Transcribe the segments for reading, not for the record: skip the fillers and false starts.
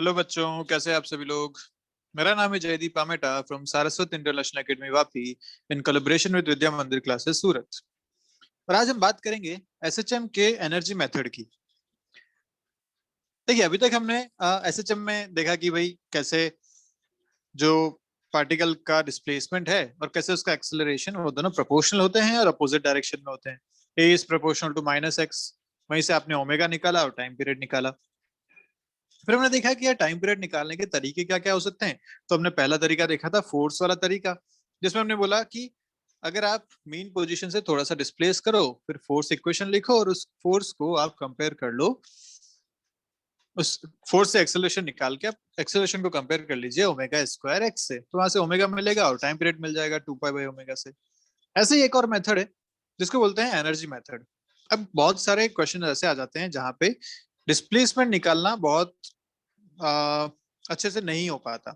Hello बच्चों, कैसे हैं आप सभी लोग। मेरा नाम है Jaydeep Ameta from Saraswat international academy Vapi in collaboration with Vidya Mandir classes सूरत। और आज हम बात करेंगे एसएचएम के एनर्जी मेथड की। देखिए, अभी तक हमने एसएचएम में देखा कि भाई कैसे जो पार्टिकल का डिस्प्लेसमेंट है और कैसे उसका एक्सेलरेशन, वो दोनों प्रोपोर्शनल होते हैं और अपोजिट डायरेक्शन में होते हैं। A is proportional to minus x. वहीं से आपने ओमेगा निकाला और टाइम पीरियड निकाला। फिर हमने देखा कि यार टाइम पीरियड निकालने के तरीके क्या क्या हो सकते हैं। तो हमने पहला तरीका देखा था फोर्स वाला तरीका, जिसमें हमने बोला कि अगर आप मीन पोजीशन से थोड़ा सा डिस्प्लेस करो, फिर फोर्स इक्वेशन लिखो और उस फोर्स को आप कंपेयर कर लो, उस फोर्स से एक्सेलरेशन निकाल के आप एक्सेलरेशन को कंपेयर कर लीजिए ओमेगा स्क्वायर एक्स से, तो वहां से ओमेगा मिलेगा और टाइम पीरियड मिल जाएगा 2 पाई बाई ओमेगा से। ऐसे ही एक और मेथड है जिसको बोलते हैं एनर्जी मेथड। अब बहुत सारे क्वेश्चन ऐसे आ जाते हैं जहां पे डिस्प्लेसमेंट निकालना बहुत अच्छे से नहीं हो पाता,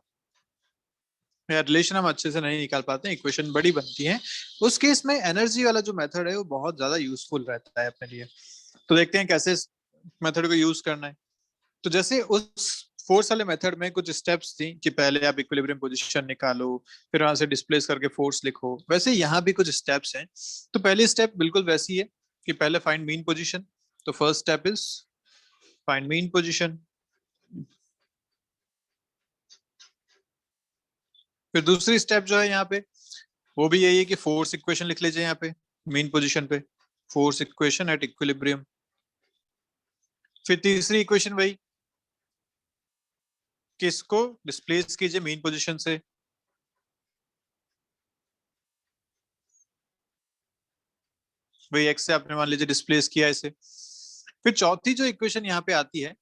या रिलेशन हम अच्छे से नहीं निकाल पाते हैं, इक्वेशन बड़ी बनती है। उस केस में एनर्जी वाला जो मेथड है वो बहुत ज्यादा यूजफुल रहता है अपने लिए। तो देखते हैं कैसे इस मेथड को यूज करना है। तो जैसे उस फोर्स वाले मेथड में कुछ स्टेप्स थी कि पहले आप इक्विलिब्रियम पोजीशन निकालो, फिर वहां से डिस्प्लेस करके फोर्स लिखो, वैसे यहाँ भी कुछ स्टेप्स हैं। तो पहली स्टेप बिल्कुल वैसी है कि पहले फाइंड मीन पोजीशन। तो first step is find mean position. फिर दूसरी स्टेप जो है यहाँ पे वो भी यही है कि फोर्स इक्वेशन लिख लीजिए यहाँ पे मीन पोजीशन पे, फोर्स इक्वेशन एट इक्विलिब्रियम। फिर तीसरी इक्वेशन वही कि इसको डिस्प्लेस कीजिए मीन पोजीशन से। वही एक्स से आपने मान लीजिए डिस्प्लेस किया इसे। फिर चौथी जो इक्वेशन यहाँ पे आती है,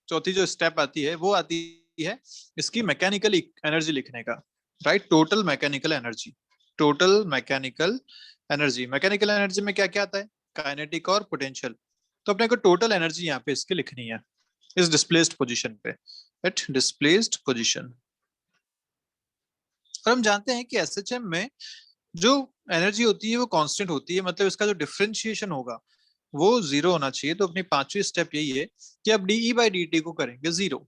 चौथी जो स्टेप आती है वो आती है इसकी मैकेनिकल एनर्जी लिखने का। Right, total mechanical energy. Total mechanical energy, mechanical energy में क्या क्या आता है, काइनेटिक और पोटेंशियल। तो अपने को टोटल एनर्जी यहाँ पे इसकी लिखनी है इस डिस्प्लेस्ड पोजीशन पे, एट डिस्प्लेस्ड पोजीशन। और हम जानते हैं कि एसएचएम में जो एनर्जी होती है वो कांस्टेंट होती है, मतलब इसका जो डिफरेंशिएशन होगा वो जीरो होना चाहिए। तो अपनी पांचवी स्टेप यही है कि आप डीई बाई डी टी को करेंगे जीरो।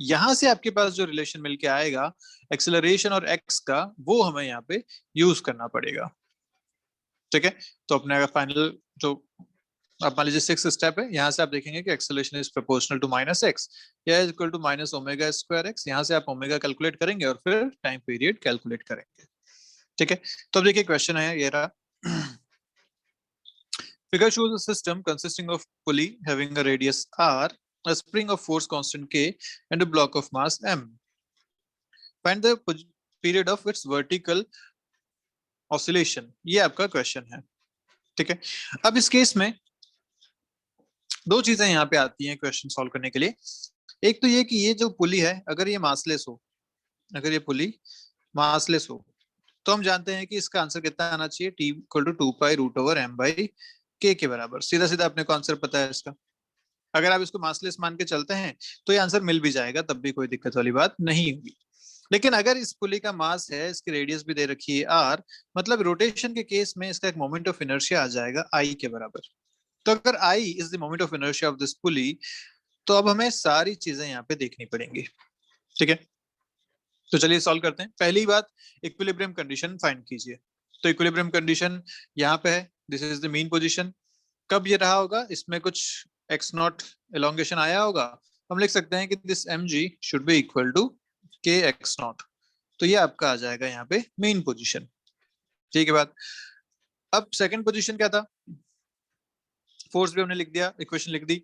यहां से आपके पास जो रिलेशन मिलके आएगा एक्सेलरेशन और एक्स का, वो हमें यहाँ पे यूज करना पड़ेगा। ठीक है, तो अपने फाइनल जो आप मान लीजिए सिक्स स्टेप है, यहाँ से आप देखेंगे कि acceleration is proportional to minus x या is equal to minus omega square x. यहाँ से आप ओमेगा कैलकुलेट करेंगे और फिर टाइम पीरियड कैलकुलेट करेंगे। ठीक है, तो अब देखिए क्वेश्चन है ये रहा। Figure shows a system consisting of pulley having a radius r, a spring of force constant k, and a block of mass m. Find the period of its vertical oscillation. ये आपका question है। ठीक है, अब इस case में दो चीजें यहाँ पे आती हैं क्वेश्चन सॉल्व करने के लिए। एक तो ये कि ये जो पुली है अगर ये मासलेस हो, अगर ये पुली मासलेस हो तो हम जानते हैं कि इसका आंसर कितना आना चाहिए, T equal to 2 pi root over m by k बराबर। सीधा सीधा अपने को आंसर पता है इसका। अगर आप इसको मासलेस मान के चलते हैं तो ये आंसर मिल भी जाएगा, तब भी कोई दिक्कत वाली बात नहीं होगी। लेकिन अगर इस पुली का मास है, इसकी रेडियस भी दे रखी है आर, मतलब रोटेशन के केस में इसका एक मोमेंट ऑफ इनर्शिया आ जाएगा आई के बराबर। तो अगर I is the moment of inertia of this pulley, तो अब हमें सारी चीजें यहाँ पे देखनी पड़ेंगी। ठीक है, तो चलिए सॉल्व करते हैं। पहली बात, इक्विलिब्रियम कंडीशन फाइंड कीजिए। तो इक्विलिब्रियम कंडीशन यहाँ पे है, this is the mean position. कब ये रहा होगा, इसमें कुछ एक्स नॉट एलोंगेशन आया होगा, हम लिख सकते हैं कि this m g should be equal to k x not. तो ये आपका आ जाएगा यहाँ पे मेन पोजीशन। ठीक है बात। अब सेकंड पोजीशन क्या था, फोर्स भी हमने लिख दिया, इक्वेशन लिख दी।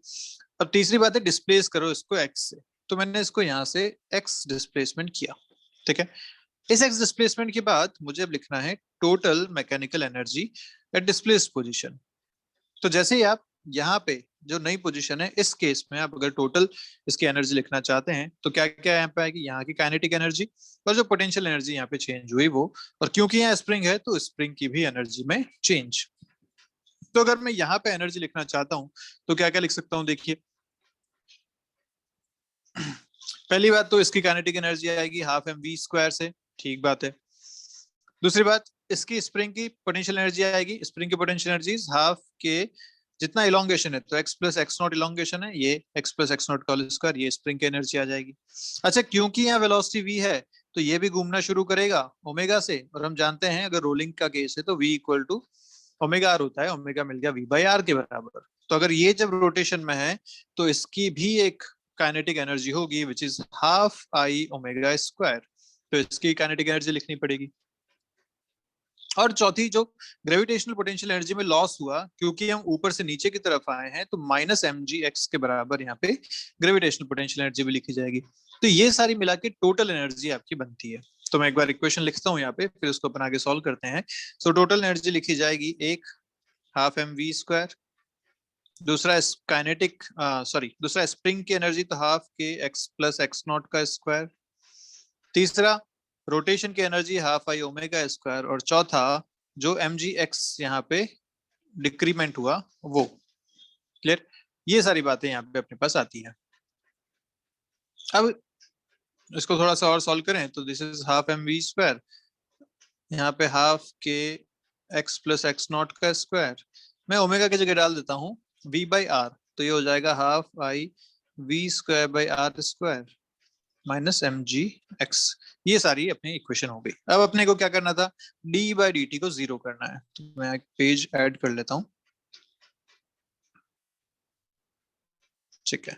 अब तीसरी बात है डिस्प्लेस करो इसको एक्स से। तो मैंने इसको यहाँ से एक्स डिस्प्लेसमेंट किया। ठीक है, इस एक्स डिस्प्लेसमेंट के बाद मुझे अब लिखना है total mechanical energy at displaced position. तो जैसे ही आप यहाँ पे जो नई पोजीशन है, इस केस में आप अगर टोटल इसकी एनर्जी लिखना चाहते हैं तो क्या क्या यहाँ पे आएगी, यहाँ की काइनेटिक एनर्जी और जो पोटेंशियल एनर्जी यहाँ पे चेंज हुई वो, और क्योंकि यहाँ स्प्रिंग है तो स्प्रिंग की भी एनर्जी में चेंज। तो अगर मैं यहाँ पे एनर्जी लिखना चाहता हूँ तो क्या क्या लिख सकता हूँ, देखिए। पहली बात तो इसकी काइनेटिक एनर्जी आएगी हाफ एम वी स्क्वायर से, ठीक बात है। दूसरी बात, इसकी स्प्रिंग की पोटेंशियल एनर्जी आएगी, स्प्रिंग की पोटेंशियल एनर्जी हाफ के जितना इलोंगेशन है तो x plus x not elongation है, ये x प्लस एक्स नॉट का होल स्क्वायर, ये स्प्रिंग की एनर्जी आ जाएगी। अच्छा, क्योंकि यहाँ वेलोसिटी v है तो ये भी घूमना शुरू करेगा ओमेगा से, और हम जानते हैं अगर रोलिंग का केस है तो v equal to omega r होता है, ओमेगा मिल गया v बाई आर के बराबर। तो अगर ये जब रोटेशन में है तो इसकी भी एक काइनेटिक एनर्जी होगी which is half I omega square, तो इसकी काइनेटिक एनर्जी लिखनी पड़ेगी। और चौथी जो ग्रेविटेशनल पोटेंशियल एनर्जी में लॉस हुआ क्योंकि हम ऊपर से नीचे की तरफ आए हैं, तो माइनस एम जी एक्स के बराबर यहाँ पे ग्रेविटेशनल पोटेंशियल एनर्जी भी लिखी जाएगी। तो ये सारी मिला के टोटल एनर्जी आपकी बनती है। तो मैं एक बार इक्वेशन लिखता हूँ यहाँ पे, फिर उसको अपन आगे सॉल्व करते हैं। सो टोटल एनर्जी लिखी जाएगी एक हाफ एम वी स्क्वायर, दूसरा काइनेटिक दूसरा स्प्रिंग की एनर्जी तो half k x plus x not का स्क्वायर, तीसरा रोटेशन की energy half I omega square, और चौथा जो एम जी एक्स यहाँ पे डिक्रीमेंट हुआ वो। क्लियर? ये सारी बातें यहाँ पे अपने पास आती है। अब इसको थोड़ा सा और सॉल्व करें तो this is half m v square, यहाँ पे half k x plus x not का स्क्वायर, मैं ओमेगा की जगह डाल देता हूँ v बाई आर, तो ये हो जाएगा half I v square by r square minus m g x. ये सारी अपनी इक्वेशन हो गई। अब अपने को क्या करना था, d बाई डी टी को जीरो करना है, तो मैं एक पेज ऐड कर लेता हूँ। ठीक है,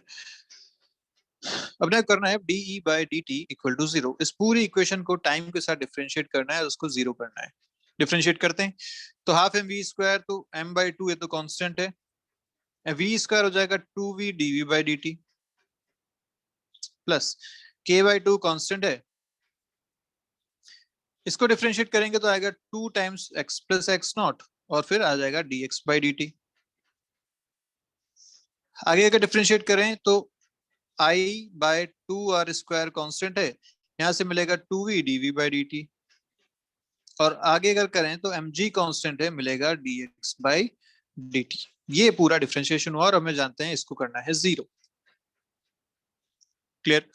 अब क्या करना है, d by d t equal to zero. इस पूरी इक्वेशन को टाइम के साथ डिफरेंशिएट करना है, उसको जीरो करना है। डिफरेंशिएट करते हैं तो हाफ एम वी स्क्वायर, तो m बाई टू ये तो कांस्टेंट है, वी स्क्वायर हो जाएगा two v d v by d t plus k by two constant है, इसको डिफरेंशिएट करेंगे तो आएगा two times x plus x nought, और फिर आ जाएगा d x by d t. आगे अगर डिफरेंशिएट करें तो I by two r square constant है, यहां से मिलेगा two v d v by d t, और आगे अगर करें तो एम जी कॉन्स्टेंट है, मिलेगा D x by d T. ये पूरा डिफरेंशिएशन हुआ और हमें जानते हैं इसको करना है जीरो। क्लियर?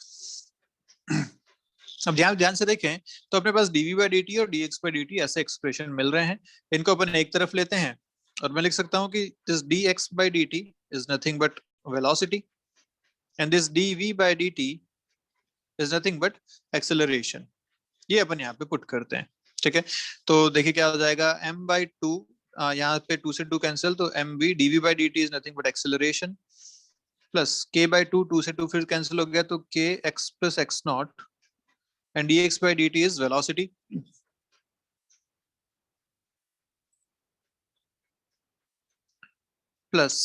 अब ध्यान से देखें तो अपने पास dv बाई डी टी और dx बाई डी टी ऐसे एक्सप्रेशन मिल रहे हैं, इनको अपन एक तरफ लेते हैं और मैं लिख सकता हूं कि this dx by d t is nothing but velocity and this dv by d t is nothing but acceleration. ये अपन यहाँ पे पुट करते हैं। ठीक है, तो देखिए क्या हो जाएगा, m बाई टू, यहाँ पे टू से टू कैंसिल, तो m v dv by d t is nothing but acceleration, plus k by two से टू फिर कैंसिल हो गया, तो k x plus x not and dx by dt is velocity plus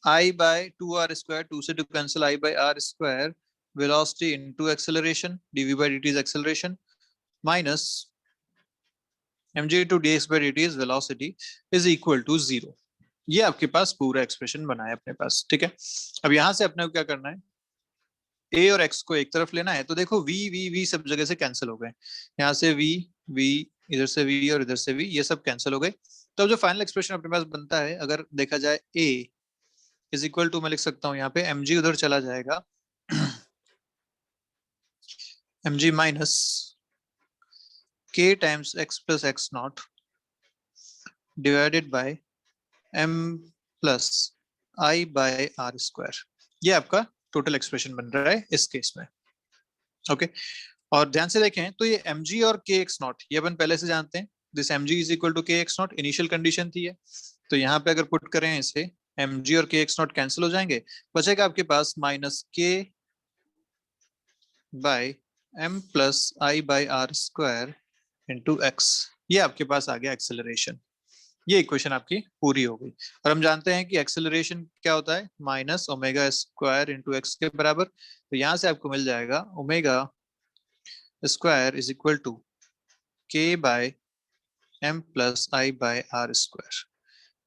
I by 2r square, 2 से 2 cancel, I by r square velocity into acceleration, dv by dt is acceleration, minus mg to dx by dt is velocity is equal to 0। ये आपके पास पूरा expression बना है अपने पास। ठीक है, अब यहां से अपने को क्या करना है, a और x को एक तरफ लेना है, तो देखो v v v सब जगह से कैंसिल हो गए, यहाँ से v v, इधर से v और इधर से v, ये सब कैंसिल हो गए। तो जो फाइनल एक्सप्रेशन अपने पास बनता है, अगर देखा जाए a इज इक्वल टू, मैं लिख सकता हूँ यहाँ पे mg उधर चला जाएगा mg minus k times x plus x not divided by m plus i by r square. ये आपका टोटल एक्सप्रेशन बन रहा है इस केस में। ओके, और ध्यान से देखें तो ये mg और kx नॉट ये अपन पहले से जानते हैं, this mg is equal to kx not initial condition थी है, तो यहाँ पे अगर पुट करें इसे, mg और kx नॉट कैंसिल हो जाएंगे, बचेगा आपके पास minus k by m plus i by r square into x. ये आपके पास आ गया एक्सेलरेशन। ये इक्वेशन आपकी पूरी हो गई, और हम जानते हैं कि एक्सेलरेशन क्या होता है, minus omega square into x के बराबर, तो यहाँ से आपको मिल जाएगा omega square is equal to k by m plus i by r square.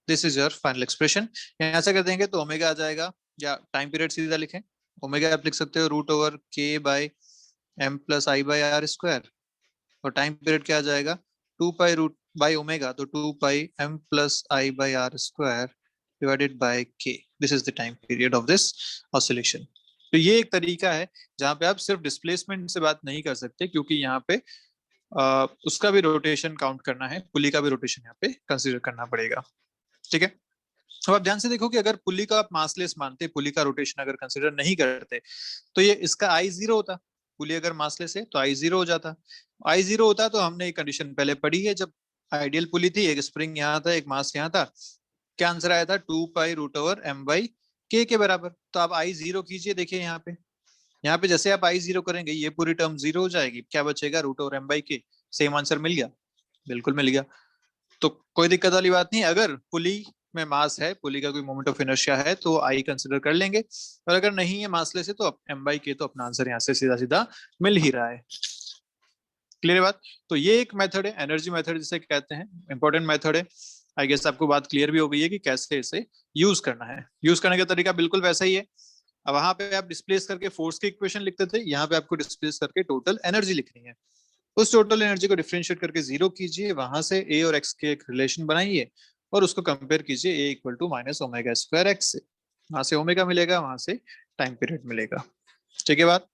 This is your final expression. यहाँ से कर देंगे तो ओमेगा आ जाएगा, या टाइम पीरियड सीधा लिखें, ओमेगा आप लिख सकते हो root over k by m plus i by r square, और टाइम पीरियड क्या आ जाएगा, two pi root by omega, तो two pi m plus i by r square divided by k। This is the time period of this oscillation. तो ये एक तरीका है जहाँ पे आप सिर्फ डिस्प्लेसमेंट से बात नहीं कर सकते, क्योंकि यहाँ पे उसका भी रोटेशन काउंट करना है, पुली का भी रोटेशन यहाँ पे कंसीडर करना पड़ेगा। ठीक है, अब आप ध्यान से देखो कि अगर पुली का आप मासलेस मानते, पुली का रोटेशन अगर कंसिडर नहीं करते, तो ये इसका आई जीरो होता। पुली अगर मासलेस है तो आई जीरो हो जाता। आई जीरो होता तो हमने एक कंडीशन पहले पढ़ी है, जब आइडियल पुली थी, एक स्प्रिंग यहाँ था, एक मास यहाँ था, क्या आंसर आया था, 2 पाई रूट ओवर m/k के बराबर। तो आप आई जीरो कीजिए, देखिए यहाँ पे जैसे आप आई जीरो करेंगे ये पूरी टर्म जीरो हो जाएगी, क्या बचेगा, √m/k। सेम आंसर मिल गया, बिल्कुल मिल गया। तो कोई दिक्कत वाली बात नहीं, अगर पुली में मास है, पुली का कोई मोमेंट ऑफ इनर्शिया है तो आई कंसिडर कर लेंगे, और अगर नहीं है मासलेस है तो m/k, तो अपना आंसर यहाँ से सीधा सीधा मिल ही रहा है। क्लियर बात। तो ये एक मेथड है, एनर्जी मेथड जिसे कहते हैं, इंपॉर्टेंट मेथड है। आई गेस आपको बात क्लियर भी हो गई है कि कैसे इसे यूज करना है। यूज करने का तरीका बिल्कुल वैसा ही है। अब वहां पे आप डिस्प्लेस करके फोर्स की इक्वेशन लिखते थे, यहाँ पे आपको डिस्प्लेस करके टोटल एनर्जी लिखनी है। उस टोटल एनर्जी को डिफरेंशिएट करके जीरो कीजिए, वहां से ए और एक्स के एक रिलेशन बनाइए और उसको कंपेयर कीजिए a equal to minus omega square x से। वहां से ओमेगा मिलेगा, वहां से टाइम पीरियड मिलेगा। ठीक है बात।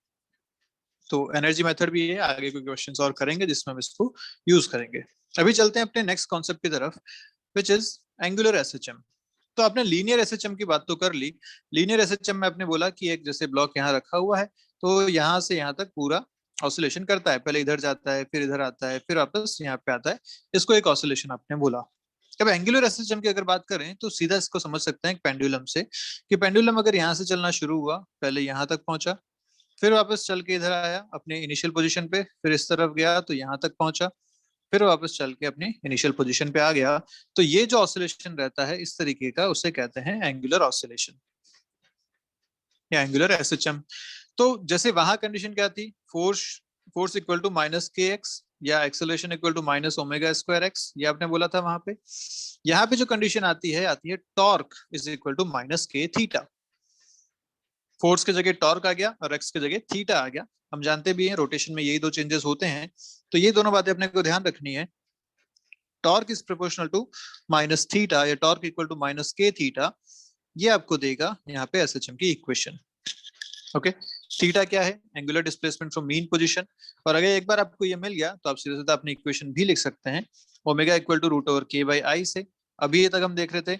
तो एनर्जी मेथड भी है, आगे कोई क्वेश्चंस और करेंगे जिसमें हम इसको यूज करेंगे। अभी चलते हैं अपने नेक्स्ट कॉन्सेप्ट की तरफ, विच इज एंगुलर एसएचएम। तो आपने लीनियर एसएचएम की बात तो कर ली। लीनियर एसएचएम में आपने बोला कि एक जैसे ब्लॉक यहाँ रखा हुआ है, तो यहाँ से यहाँ तक पूरा ऑसिलेशन करता है, पहले इधर जाता है, फिर इधर आता है, फिर वापस यहाँ पे आता है, इसको एक ऑसिलेशन आपने बोला। अब एंगुलर एसएचएम की अगर बात करें तो सीधा इसको समझ सकते हैं पेंडुलम से, कि पेंडुलम अगर यहाँ से चलना शुरू हुआ, पहले यहाँ तक पहुंचा, फिर वापस चल के इधर आया अपने इनिशियल पोजीशन पे, फिर इस तरफ गया तो यहाँ तक पहुंचा, फिर वापस चल के अपनी इनिशियल पोजीशन पे आ गया। तो ये जो ऑसिलेशन रहता है इस तरीके का, उसे कहते हैं एंगुलर ऑसिलेशन या एंगुलर एसएचएम। तो जैसे वहां कंडीशन क्या थी, force force equal to minus k x या acceleration equal to minus omega square x, ये आपने बोला था वहां पे। यहाँ पे जो कंडीशन आती है torque is equal to minus k theta. Force की जगह टॉर्क आ गया और एक्स की जगह थीटा आ गया। हम जानते भी हैं रोटेशन में यही दो चेंजेस होते हैं, तो ये दोनों बातें अपने को ध्यान रखनी है। Torque is proportional to minus theta या torque equal to minus k theta, ये आपको देगा यहाँ पे एसएचएम की इक्वेशन। ओके, थीटा क्या है, angular displacement from mean position. और अगर एक बार आपको ये मिल गया तो आप सीधा सीधा अपनी इक्वेशन भी लिख सकते हैं, omega equal to root over k by I से। अभी ये तक हम देख रहे थे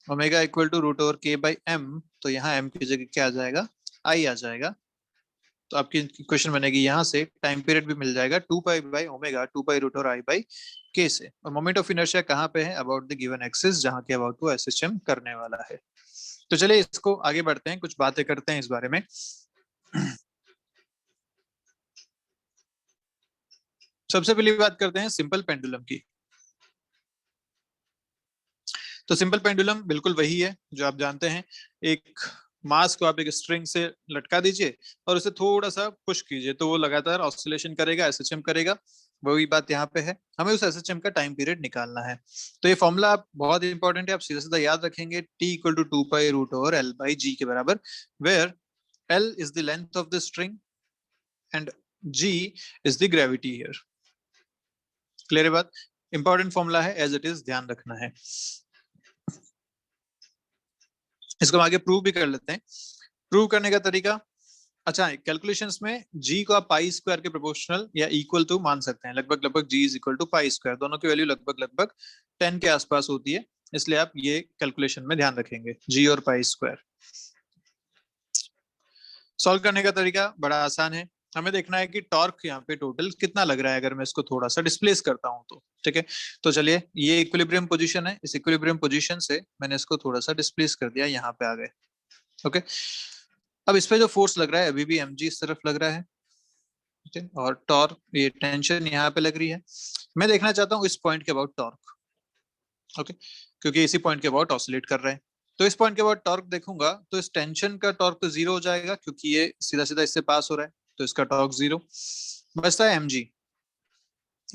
omega equal to root over k by m, तो यहाँ एम की जगह क्या आ जाएगा, आई आ जाएगा। तो आपकी इक्वेशन बनेगी यहाँ से, टाइम पीरियड भी मिल जाएगा 2 pi by omega 2 pi root over I by k से। और मोमेंट ऑफ इनर्शिया कहाँ पे है, अबाउट द गिवन एक्सिस, जहाँ के अबाउट वो एसएचएम करने वाला है। तो चलिए इसको आगे बढ़ते हैं, कुछ बातें करते हैं इस बारे में। सबसे पहली बात करते हैं सिंपल पेंडुलम की। तो सिंपल पेंडुलम बिल्कुल वही है जो आप जानते हैं, एक मास को आप एक स्ट्रिंग से लटका दीजिए और उसे थोड़ा सा पुश कीजिए तो वो लगातार ऑसिलेशन करेगा, एसएचएम करेगा। वही बात यहाँ पे है, हमें उस एसएचएम का टाइम पीरियड निकालना है। तो ये फॉर्मूला आप बहुत इंपॉर्टेंट है, आप सीधा सीधा याद रखेंगे, T equal to 2 pi root over L/G के बराबर, where L is the length of the string and G is the gravity here. Clear है बात, इंपॉर्टेंट फॉर्मूला है, एज इट इज ध्यान रखना है। इसको हम आगे प्रूव भी कर लेते हैं। प्रूव करने का तरीका, अच्छा कैलकुलेशंस में g को आप पाई स्क्वायर के प्रोपोर्शनल या इक्वल टू मान सकते हैं, लगभग लगभग g is equal to pi square, दोनों की वैल्यू लगभग लगभग 10 के आसपास होती है, इसलिए आप ये कैलकुलेशन में ध्यान रखेंगे, g और पाई स्क्वायर। सॉल्व करने का तरीका बड़ा आसान है, हमें देखना है कि टॉर्क यहाँ पे टोटल कितना लग रहा है अगर मैं इसको थोड़ा सा डिस्प्लेस करता हूँ तो। ठीक है, तो चलिए ये इक्विलिब्रियम पोजीशन है, इस इक्विलिब्रियम पोजीशन से मैंने इसको थोड़ा सा डिस्प्लेस कर दिया, यहाँ पे आ गए। ओके, अब इस पे जो फोर्स लग रहा है अभी भी mg इस तरफ लग रहा है, ठीक है, और टॉर्क ये टेंशन यहाँ पे लग रही है। मैं देखना चाहता हूँ इस पॉइंट के अबाउट टॉर्क। ओके, क्योंकि इसी पॉइंट के अबाउट ऑसिलेट कर रहे हैं, तो इस पॉइंट के बाद टॉर्क देखूंगा तो इस टेंशन का टॉर्क तो जीरो हो जाएगा, क्योंकि ये सीधा सीधा इससे पास हो रहा है, तो इसका टॉर्क जीरो बचता है mg।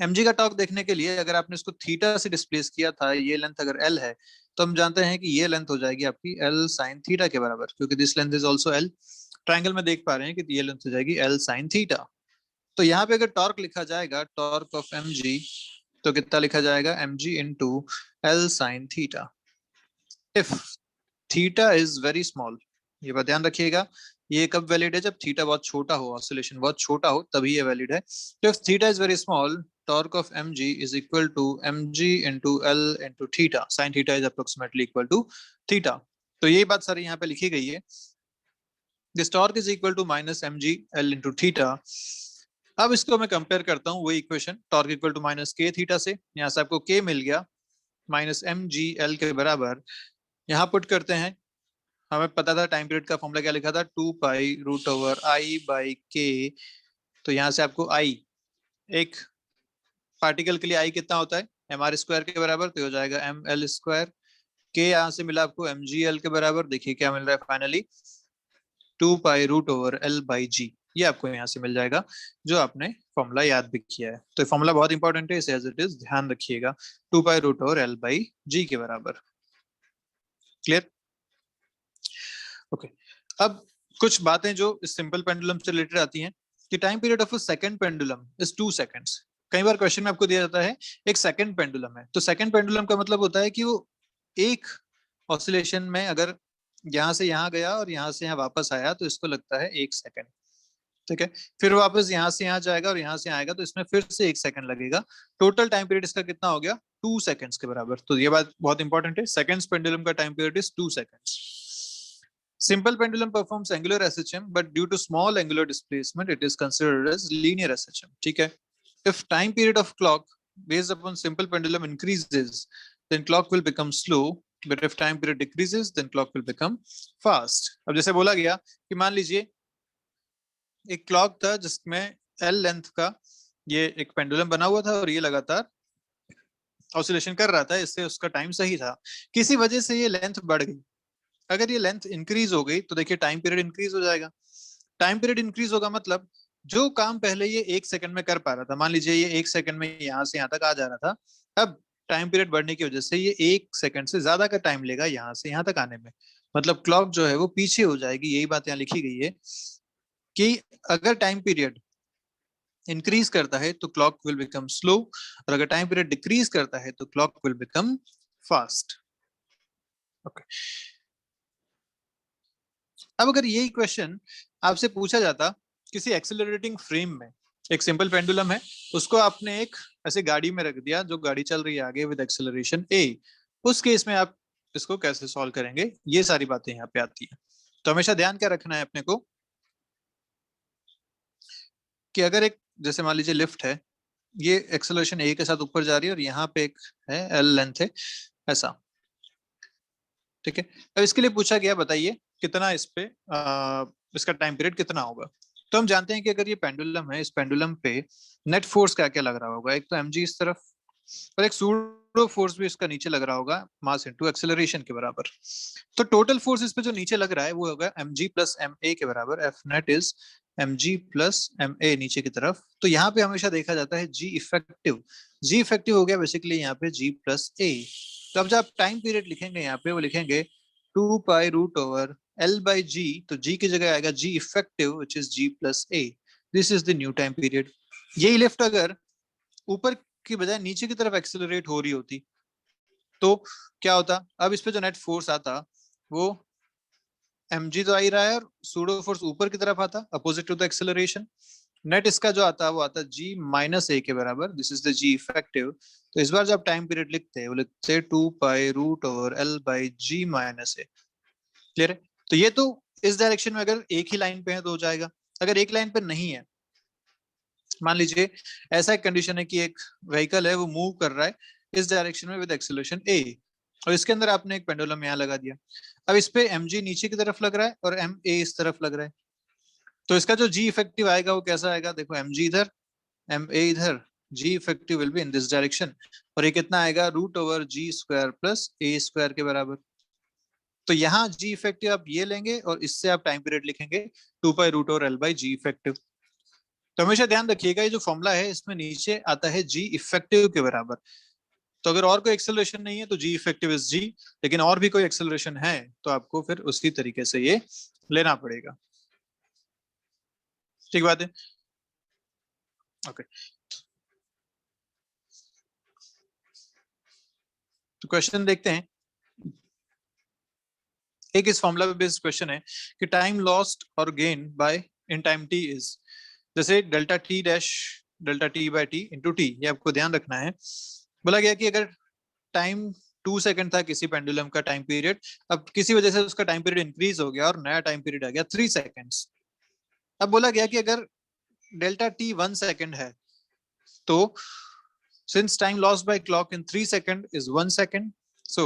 mg का टॉर्क देखने के लिए अगर आपने इसको थीटा से डिस्प्लेस किया था, ये लेंथ अगर l है, तो हम जानते हैं कि ये लेंथ हो जाएगी आपकी l sin थीटा के बराबर, क्योंकि this length is also l। Triangle में देख पा रहे हैं कि ये लेंथ हो जाएगी l sin थीटा। तो यहाँ पे अगर टॉर्क लिखा जाएगा, टॉर्क ऑफ mg, तो कितना लिखा जाएगा, mg into l sin theta. If theta is very small, ये बात ध्यान रखिएगा, ये कब वैलिड है, जब थीटा बहुत छोटा हो, ऑसिलेशन बहुत छोटा हो, तभी ये वैलिड है। तो if theta is very small, torque of mg is equal to mg into L into theta. Sin theta is approximately equal to theta. तो ये बात सारी यहाँ पे लिखी गई है. This torque is equal to minus mg L into theta. अब इसको मैं कंपेयर करता हूँ वही equation torque equal to minus k theta से. यहाँ से आपको के मिल गया माइनस एम जी एल के बराबर. यहाँ पुट करते हैं. हमें पता था टाइम पीरियड का फॉर्मूला क्या लिखा था, 2 pi root over I by k. तो यहाँ से आपको आई, एक पार्टिकल के लिए आई कितना होता है, एम आर स्क्वायर के बराबर, तो हो जाएगा एम एल स्क्वायर. के यहाँ से मिला आपको एम जी एल के बराबर. देखिए क्या मिल रहा है finally, 2 pi root over l by g. ये आपको यहाँ से मिल जाएगा जो आपने फॉर्मूला याद भी किया है. तो फॉर्मूला बहुत इंपॉर्टेंट है, इसे एज इट इज ध्यान रखिएगा. 2 pi root over l by g के बराबर. क्लियर? ओके. अब कुछ बातें जो इस सिंपल पेंडुलम से रिलेटेड आती हैं कि time period of a second pendulum is 2 seconds. कई बार क्वेश्चन में आपको दिया जाता है एक सेकंड पेंडुलम है, तो सेकंड पेंडुलम का मतलब होता है कि वो एक ऑसिलेशन में अगर यहाँ से यहाँ गया और यहाँ से यहाँ वापस आया तो इसको लगता है 1 सेकंड. ठीक है, फिर वापस यहाँ से यहाँ जाएगा और यहाँ से आएगा तो इसमें फिर से 1 सेकंड लगेगा. टोटल टाइम पीरियड इसका कितना हो गया, 2 सेकंड्स के बराबर. तो ये बात बहुत इंपॉर्टेंट है, सेकंड्स पेंडुलम का time period is 2 seconds. Simple pendulum performs angular SHM, but due to small angular displacement, it is considered as linear SHM. ठीक है. If time period of clock based upon simple pendulum increases, then clock will become slow. But if time period decreases, then clock will become fast. अब जैसे बोला गया कि मान लीजिए एक क्लॉक था जिसमें L लेंथ का ये एक पेंडुलम बना हुआ था और ये लगातार ऑसिलेशन कर रहा था, इससे उसका टाइम सही था. किसी वजह से ये लेंथ बढ़ गई. अगर ये लेंथ इंक्रीज हो गई तो देखिए टाइम पीरियड इंक्रीज हो जाएगा. टाइम पीरियड इंक्रीज होगा मतलब जो काम पहले ये 1 सेकंड में कर पा रहा था, मान लीजिए ये 1 सेकंड में यहाँ से यहाँ तक आ जा रहा था, अब टाइम पीरियड बढ़ने की वजह से ये 1 सेकंड से ज्यादा का टाइम लेगा यहाँ से यहाँ तक आने में. मतलब क्लॉक जो है वो पीछे हो जाएगी. यही बात यहाँ लिखी गई है कि अगर टाइम पीरियड इंक्रीज करता है तो क्लॉक विल बिकम स्लो, और अगर टाइम पीरियड डिक्रीज करता है तो clock will become fast. Okay. अब अगर यही क्वेश्चन आपसे पूछा जाता किसी एक्सेलरेटिंग फ्रेम में, एक सिंपल पेंडुलम है, उसको आपने एक ऐसे गाड़ी में रख दिया जो गाड़ी चल रही है आगे विद एक्सेलरेशन a, उस केस में आप इसको कैसे सॉल्व करेंगे, ये सारी बातें यहाँ पे आती हैं. तो हमेशा ध्यान क्या रखना है अपने को कि अगर एक जैसे मान लीजिए लिफ्ट है, ये एक्सेलरेशन a के साथ ऊपर जा रही है और यहाँ पे एक है L लेंथ है ऐसा. ठीक है. अब इसके लिए पूछा गया बताइए कितना इस पे इसका टाइम पीरियड कितना होगा. तो हम जानते हैं कि अगर ये पेंडुलम है, इस पेंडुलम पे नेट फोर्स क्या क्या लग रहा होगा, एक तो mg इस तरफ और एक सूडो फोर्स भी इसका नीचे लग रहा होगा मास इनटू एक्सेलरेशन के बराबर. तो टोटल फोर्स इस पे जो नीचे लग रहा है वो होगा mg प्लस ma के बराबर. F net is mg plus ma नीचे की तरफ. तो यहाँ पे हमेशा देखा जाता है g इफेक्टिव. g इफेक्टिव हो गया बेसिकली यहाँ पे g प्लस a. तो अब जब आप टाइम पीरियड लिखेंगे यहाँ पे वो लिखेंगे 2 pi root over L by g. तो G की जगह आएगा G effective which is G plus A. This is the new time period. यही लिफ्ट अगर ऊपर की बजाय नीचे की तरफ एक्सेलरेट हो रही होती तो क्या होता, अब इस पे जो नेट फोर्स आता वो mg तो आ ही रहा है और सूडो फोर्स ऊपर की तरफ आता opposite to the acceleration. Net इसका जो आता है वो आता g माइनस a के बराबर. This is the g effective. तो इस बार जब टाइम पीरियड लिखते हैं वो लिखते हैं 2 pi root over L by g minus a. Clear है? तो ये तो इस डायरेक्शन में अगर एक ही लाइन पे है तो हो जाएगा. अगर एक लाइन पे नहीं है, मान लीजिए ऐसा एक कंडीशन है कि एक व्हीकल है वो मूव कर रहा है इस डायरेक्शन में विद एक्सेलरेशन a, और इसके अंदर आपने एक पेंडुलम यहाँ लगा दिया. अब इस पे mg नीचे की तरफ लग रहा है और ma इस तरफ लग रहा है. तो इसका जो g इफेक्टिव आएगा वो कैसा आएगा, देखो mg इधर ma इधर, g effective will be in this direction. और ये कितना आएगा, root over g square plus a square के बराबर. तो यहाँ g इफेक्टिव आप ये लेंगे और इससे आप टाइम पीरियड लिखेंगे 2 pi root over L by g effective. तो हमेशा ध्यान रखिएगा ये जो फॉर्मूला है इसमें नीचे आता है g इफेक्टिव के बराबर. तो अगर और कोई एक्सेलरेशन नहीं है तो g इफेक्टिव इज g, लेकिन और भी कोई एक्सेलरेशन है तो आपको फिर उसी तरीके से ये लेना पड़ेगा. ठीक बात है. ओके. तो क्वेश्चन देखते हैं. एक इस फॉर्मूला पे बेस्ड क्वेश्चन है कि टाइम लॉस्ट और gain by in time t is, जैसे delta t dash delta t by t into t, ये आपको ध्यान रखना है। बोला गया कि अगर टाइम 2 सेकंड था किसी पेंडुलम का टाइम पीरियड, अब किसी वजह से उसका टाइम पीरियड इंक्रीज हो गया और नया टाइम पीरियड आ गया 3 सेकंड्स। अब बोला गया कि अगर डेल्टा टी 1 सेकंड है तो since time lost by clock in 3 second is 1 second, so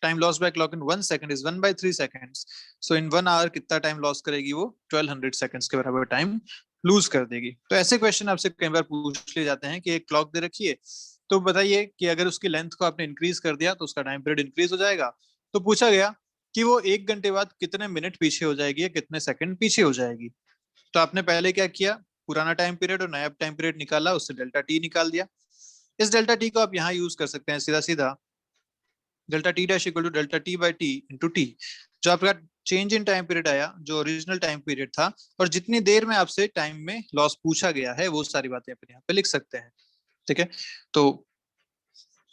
time lost by clock in 1 second is 1 by 3 seconds, so in 1 hour कितना टाइम लॉस करेगी वो 1200 सेकंड्स के बराबर टाइम लूज कर देगी। तो ऐसे क्वेश्चन आपसे कई बार पूछ लिए जाते हैं कि एक क्लॉक दे रखी है, तो बताइए कि अगर उसकी लेंथ को आपने इंक्रीज कर दिया तो उसका टाइम पीरियड इंक्रीज हो जाएगा। तो पूछा गया कि वो 1 घंटे बाद कितने मिनट पीछे हो जाएगी या कितने सेकंड पीछे हो जाएगी। तो आपने पहले क्या किया, पुराना टाइम पीरियड और नया टाइम पीरियड निकाला, उससे डेल्टा टी निकाल दिया। इस डेल्टा टी को आप यहाँ यूज कर सकते हैं सीधा सीधा, delta t dash equal to delta t by t into t. जो आपका चेंज इन टाइम पीरियड आया, जो ओरिजिनल टाइम पीरियड था, और जितनी देर में आपसे टाइम में लॉस पूछा गया है, वो सारी बातें अपने यहाँ पे लिख सकते हैं। ठीक है, तो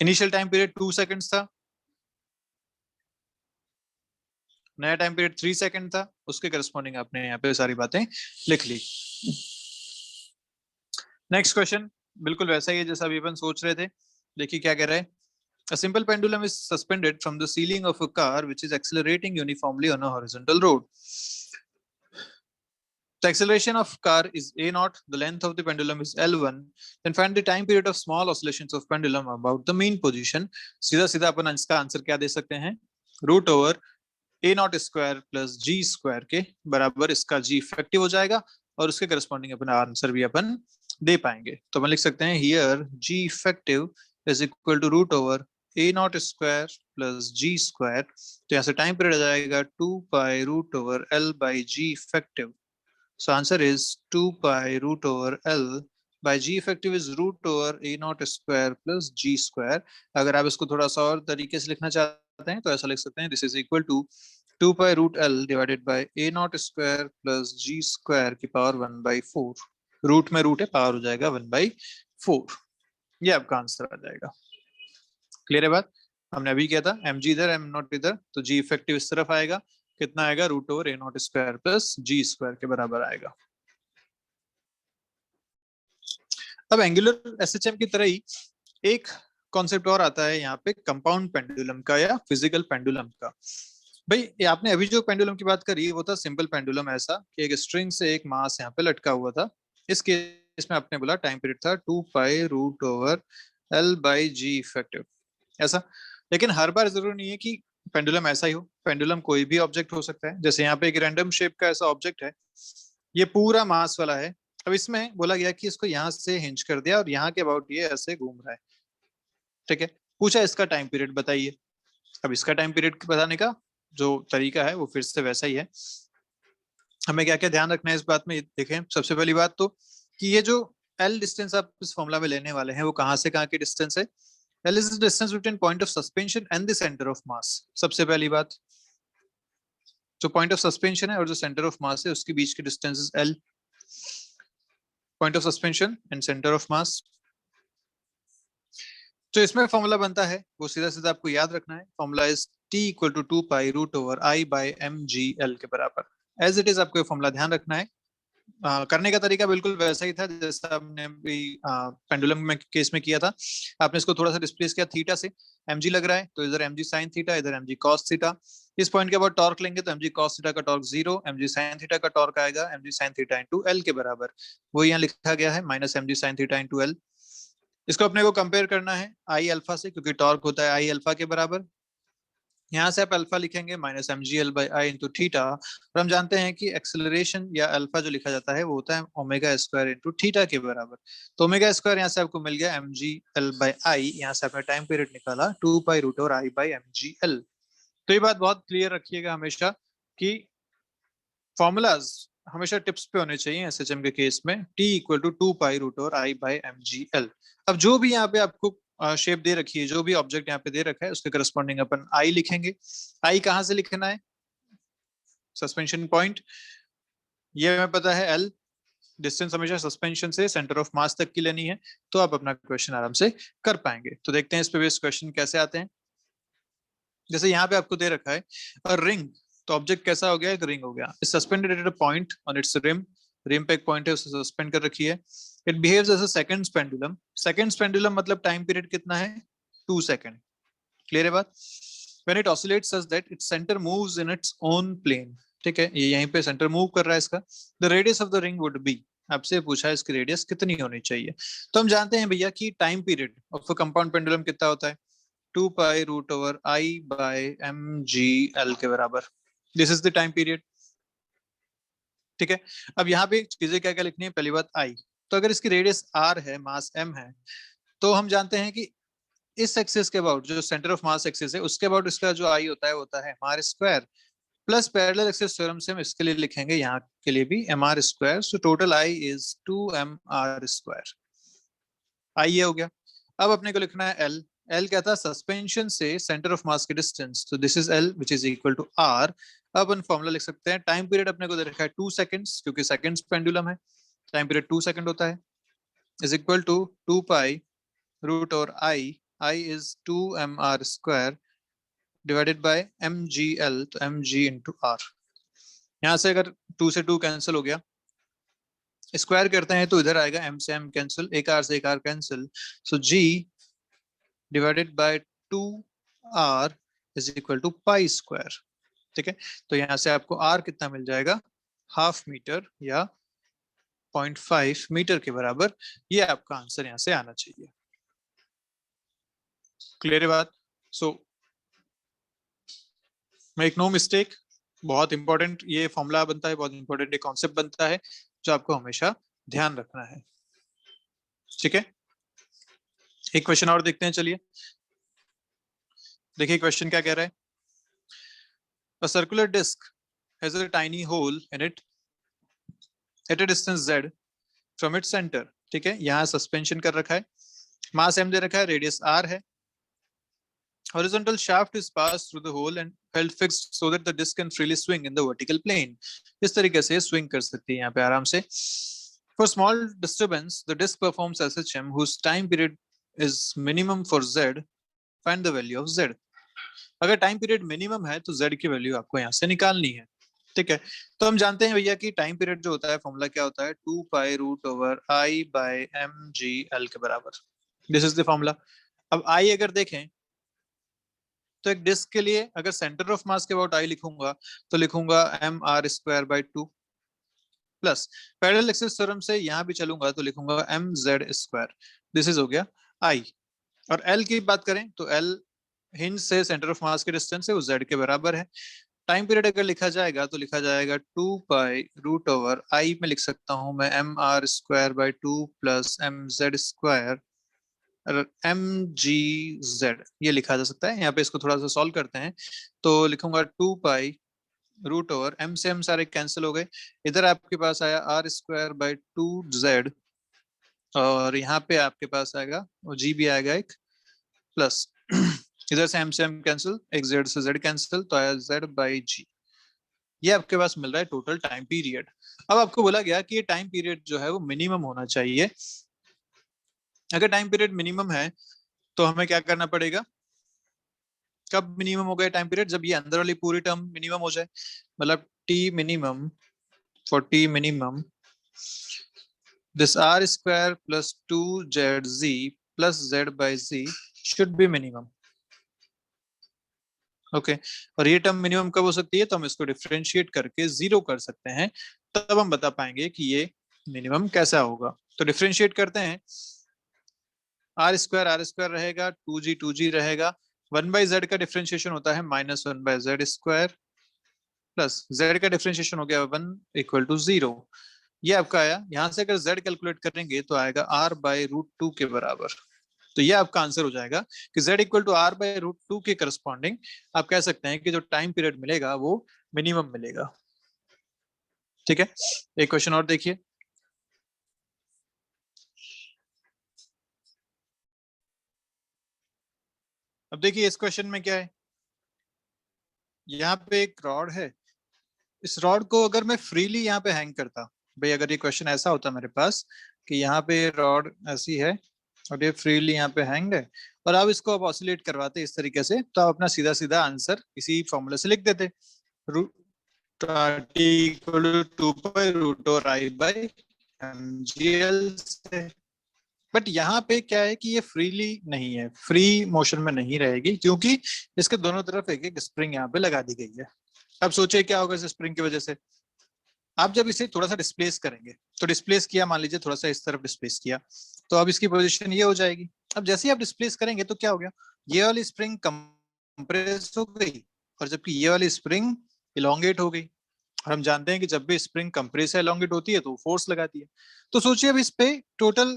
इनिशियल टाइम पीरियड 2 सेकंड्स था, नया टाइम पीरियड 3 सेकंड था, उसके करस्पॉन्डिंग आपने यहाँ पे सारी बातें लिख ली। नेक्स्ट क्वेश्चन बिल्कुल वैसा ही है जैसा अभी अपन सोच रहे थे। देखिए क्या कह रहा है। A simple pendulum is suspended from the ceiling of a car which is accelerating uniformly on a horizontal road. The acceleration of car is a naught, the length of the pendulum is L1, then find the time period of small oscillations of pendulum about the mean position. सीधा सीधा अपन इसका answer क्या दे सकते हैं, root over a not square plus g square के बराबर इसका g इफेक्टिव हो जाएगा, और उसके करस्पॉन्डिंग अपन आंसर भी अपन दे पाएंगे। तो अपन लिख सकते हैं here g effective is equal to root over a not square plus g square. तो यहाँ से टाइम पीरियड आ जाएगा 2 pi root over l by g effective. So answer is 2 pi root over L by G effective is root over A naught square plus G square. अगर आप इसको थोड़ा सा और तरीके से लिखना चाहते हैं तो ऐसा लिख सकते हैं, this is equal to 2 pi root L divided by A naught square plus G square की पावर 1 by 4। रूट में रूट है, पावर हो जाएगा 1 by 4। ये आपका आंसर आ जाएगा। क्लियर है बात। हमने अभी किया था mg इधर m नॉट इधर, तो g इफेक्टिव इस तरफ आएगा, कितना आएगा root over a not square plus g square के बराबर आएगा। अब एंगुलर एसएचएम की तरह ही एक कॉन्सेप्ट और आता है यहाँ पे कंपाउंड पेंडुलम का या फिजिकल पेंडुलम का। भाई आपने अभी जो पेंडुलम की बात करी वो था सिंपल पेंडुलम, ऐसा कि एक स्ट्रिंग से एक मास यहाँ पे लटका हुआ था। इस केस में आपने बोला टाइम पीरियड था 2 pi root over l by g effective, ऐसा। लेकिन हर बार जरूरी नहीं है कि पेंडुलम ऐसा ही हो, पेंडुलम कोई भी ऑब्जेक्ट हो सकता है। जैसे यहाँ पे एक रैंडम शेप का ऐसा ऑब्जेक्ट है, ये पूरा मास वाला है। अब इसमें बोला गया कि इसको यहाँ से हिंज कर दिया और यहाँ के अबाउट ये ऐसे घूम रहा है। ठीक है, पूछा इसका टाइम पीरियड बताइए। अब इसका टाइम पीरियड बताने का जो तरीका है वो फिर से वैसा ही है। हमें क्या क्या ध्यान रखना है इस बात में, देखें। सबसे पहली बात तो कि ये जो L डिस्टेंस आप इस फॉर्मूला में लेने वाले हैं वो कहाँ से कहाँ की डिस्टेंस है। L is the distance between point of suspension and the center of mass। सबसे पहली बात, जो पॉइंट ऑफ सस्पेंशन है और जो सेंटर ऑफ मास है उसके बीच की distance is L। Point of suspension and centre of मास। जो इसमें फॉर्मूला बनता है वो सीधा सीधा आपको याद रखना है। Formula is T equal to 2 pi root over I by mgl के बराबर। एज इट इज आपको ये फॉर्मूला ध्यान रखना है। करने का तरीका बिल्कुल वैसा ही था जैसा हमने भी पेंडुलम में केस में किया था। आपने इसको थोड़ा सा डिस्प्लेस किया थीटा से, mg लग रहा है तो इधर mg sin थीटा, इधर mg cos थीटा। इस पॉइंट के बाद टॉर्क लेंगे तो mg cos थीटा का टॉर्क 0, mg sin थीटा का टॉर्क आएगा mg sin theta into l के बराबर। वो यहाँ लिखा गया है minus mg sin theta into l। इसको अपने को कंपेयर करना है आई अल्फा से, क्योंकि टॉर्क होता है आई अल्फा के बराबर। यहाँ से आप अल्फा लिखेंगे minus m g l by I into theta, और हम जानते हैं कि एक्सेलरेशन या अल्फा जो लिखा जाता है वो होता है ओमेगा स्क्वायर इंटू थीटा के बराबर। तो ओमेगा स्क्वायर यहाँ से आपको मिल गया m g l by I, यहाँ से आपने टाइम पीरियड निकाला 2 पाई रूट और I by M g l. तो ये बात बहुत क्लियर रखिएगा हमेशा कि फॉर्मूलाज हमेशा टिप्स पे होने चाहिए एसएचएम के केस में। T equal to 2 pi root और I बाई mgl। अब जो भी यहाँ पे आपको शेप दे रखी है, जो भी ऑब्जेक्ट यहाँ पे दे रखा है उसके करस्पॉन्डिंग अपन I लिखेंगे। I कहाँ से लिखना है, सस्पेंशन पॉइंट, ये हमें पता है L डिस्टेंस हमेशा सस्पेंशन से सेंटर ऑफ मास तक की लेनी है, तो आप अपना क्वेश्चन आराम से कर पाएंगे। तो देखते हैं इस पे बेस्ड क्वेश्चन कैसे आते हैं। जैसे यहाँ पे आपको दे रखा है रिंग, तो ऑब्जेक्ट कैसा हो गया, एक रिंग हो गया। Suspended at a point on its rim, rim पे एक पॉइंट है उसे सस्पेंड कर रखी है। It behaves as a seconds pendulum. Seconds pendulum मतलब टाइम पीरियड कितना है, 2 सेकंड. क्लियर है बात. When it oscillates such that its center moves in its own plane. ठीक है, ये यहीं पे सेंटर मूव कर रहा है इसका. The radius of the ring would be, आपसे पूछा है इसकी रेडियस कितनी होनी चाहिए. तो हम जानते हैं भैया कि time period of a compound pendulum कितना होता है, 2 pi root over I by m g l के बराबर. This is the time period. ठीक है, अब यहाँ पे चीजें क्या क्या लिखनी है. पहली बात आई, तो अगर इसकी रेडियस आर है, मास एम है, तो हम जानते हैं कि इस एक्सिस के अबाउट, जो सेंटर ऑफ मास एक्सिस है, उसके अबाउट इसका जो आई होता है m r square plus parallel axis theorem से हम इसके लिए लिखेंगे यहाँ के लिए भी m r square. So total I is 2 m r square. I ये हो गया. अब अपने को लिखना है एल. एल क्या था, सस्पेंशन से सेंटर ऑफ मास की डिस्टेंस. तो this is l which is equal to r. अब अपन फॉर्मूला लिख सकते हैं. टाइम पीरियड अपने को दे रखा है 2 सेकंड्स, क्योंकि सेकंड्स पेंडुलम है, टाइम पीरियड 2 सेकंड होता है, is equal to 2 pi root और I is 2 m r square divided by m g l. तो एम जी इंटू आर. यहाँ से अगर 2 से 2 कैंसिल हो गया, स्क्वायर करते हैं तो इधर आएगा एम से एम कैंसिल, एक आर से एक r cancel. So g divided by 2 r is equal to pi square. ठीक है, तो यहाँ से आपको आर कितना मिल जाएगा, हाफ मीटर या 0.5 मीटर के बराबर. ये आपका आंसर यहाँ से आना चाहिए. क्लियर है बात. सो मेक नो मिस्टेक, बहुत इंपॉर्टेंट ये फॉर्मूला बनता है, बहुत इंपॉर्टेंट ये कॉन्सेप्ट बनता है, जो आपको हमेशा ध्यान रखना है. ठीक है, एक क्वेश्चन और देखते हैं. चलिए देखिए क्वेश्चन क्या कह रहा है. A circular disc has a tiny hole in it at a distance z from its center. ठीक है, यहाँ सस्पेंशन कर रखा है, मास m दे रखा है, रेडियस r है. Horizontal shaft is passed through the hole and held fixed so that the disc can freely swing in the vertical plane. इस तरीके से swing कर सकती है यहाँ पे आराम से. For small disturbance, the disc performs SHM whose time period is minimum for z. Find the value of z. अगर टाइम पीरियड मिनिमम है तो z की वैल्यू आपको यहाँ से निकालनी है. ठीक है, तो हम जानते हैं भैया कि टाइम पीरियड जो होता है, फॉर्मूला क्या होता है, 2 pi root over I by m g l के बराबर. This is the formula. अब आई अगर देखें तो एक डिस्क के लिए अगर सेंटर ऑफ मास के अबाउट आई लिखूंगा तो लिखूंगा m r square by 2 plus parallel axis theorem से यहाँ भी चलूंगा तो लिखूंगा m z square. This is हो गया आई. और एल की बात करें तो एल हिंज से सेंटर ऑफ मास के डिस्टेंस है, वो z के बराबर है. टाइम पीरियड अगर लिखा जाएगा तो लिखा जाएगा 2 पाई रूट ओवर आई में लिख सकता हूं मैं m r square by 2 plus m z square m g z. ये लिखा जा सकता है. यहाँ पे इसको थोड़ा सा सॉल्व करते हैं तो लिखूंगा 2 पाई रूट ओवर एम से एम सारे कैंसिल हो गए, इधर आपके पास आया आर स्क्वायर बाय 2 जेड, और यहाँ पे आपके पास आएगा और जी भी आएगा एक प्लस इधर से एम कैंसिल, एक जेड से जेड कैंसिल, तो आया जेड बाई जी. ये आपके पास मिल रहा है टोटल टाइम पीरियड. अब आपको बोला गया कि ये टाइम पीरियड जो है वो मिनिमम होना चाहिए. अगर टाइम पीरियड मिनिमम है तो हमें क्या करना पड़ेगा, कब मिनिमम हो गया टाइम पीरियड, जब ये अंदर वाली पूरी टर्म मिनिमम हो जाए. मतलब t minimum, for t minimum this r square plus 2 z g plus z by g should be minimum. Okay, और ये टर्म मिनिमम कब हो सकती है, तो हम इसको डिफरेंशिएट करके 0 कर सकते हैं, तब हम बता पाएंगे कि ये मिनिमम कैसा होगा. तो डिफरेंशिएट करते हैं, आर स्क्वायर रहेगा, 2g रहेगा, 1/z का डिफरेंशिएशन होता है -1/z स्क्वायर प्लस z का डिफरेंशिएशन हो गया 1 इक्वल टू 0. ये आपका आया. यहाँ से अगर z कैलकुलेट करेंगे तो आएगा r/√2 के बराबर. तो ये आपका आंसर हो जाएगा कि z इक्वल टू r/√2 के करस्पॉन्डिंग आप कह सकते हैं कि जो टाइम पीरियड मिलेगा वो मिनिमम मिलेगा. ठीक है, एक क्वेश्चन और देखिए. अब देखिए इस क्वेश्चन में क्या है, यहाँ पे एक रॉड है. इस रॉड को अगर मैं फ्रीली यहाँ पे हैंग करता, भाई अगर ये क्वेश्चन ऐसा होता मेरे पास कि यहाँ पे रॉड ऐसी है और ये फ्रीली यहाँ पे हैंग है, और आप इसको आप ऑसिलेट करवाते इस तरीके से, तो आप अपना सीधा सीधा आंसर इसी फॉर्मूले से लिख देते, root t equal to 2 pi root और आई बाई mgl से। बट यहाँ पे क्या है कि ये फ्रीली नहीं है, फ्री मोशन में नहीं रहेगी, क्योंकि इसके दोनों तरफ एक एक स्प्रिंग यहाँ पे लगा दी गई है। अब सोचिए क्या होगा इस स्प्रिंग की वजह से। आप जब इसे थोड़ा सा डिस्प्लेस करेंगे, तो डिस्प्लेस किया, मान लीजिए थोड़ा सा इस तरफ डिस्प्लेस किया, तो अब इसकी पोजीशन ये हो जाएगी। अब जैसे ही आप डिस्प्लेस करेंगे तो क्या हो गया, ये वाली स्प्रिंग कंप्रेस हो गई, और जबकि ये वाली स्प्रिंग इलोंगेट हो गई। और हम जानते हैं कि जब भी स्प्रिंग कंप्रेस या इलोंगेट होती है तो फोर्स लगाती है। तो सोचिए अब इस पे टोटल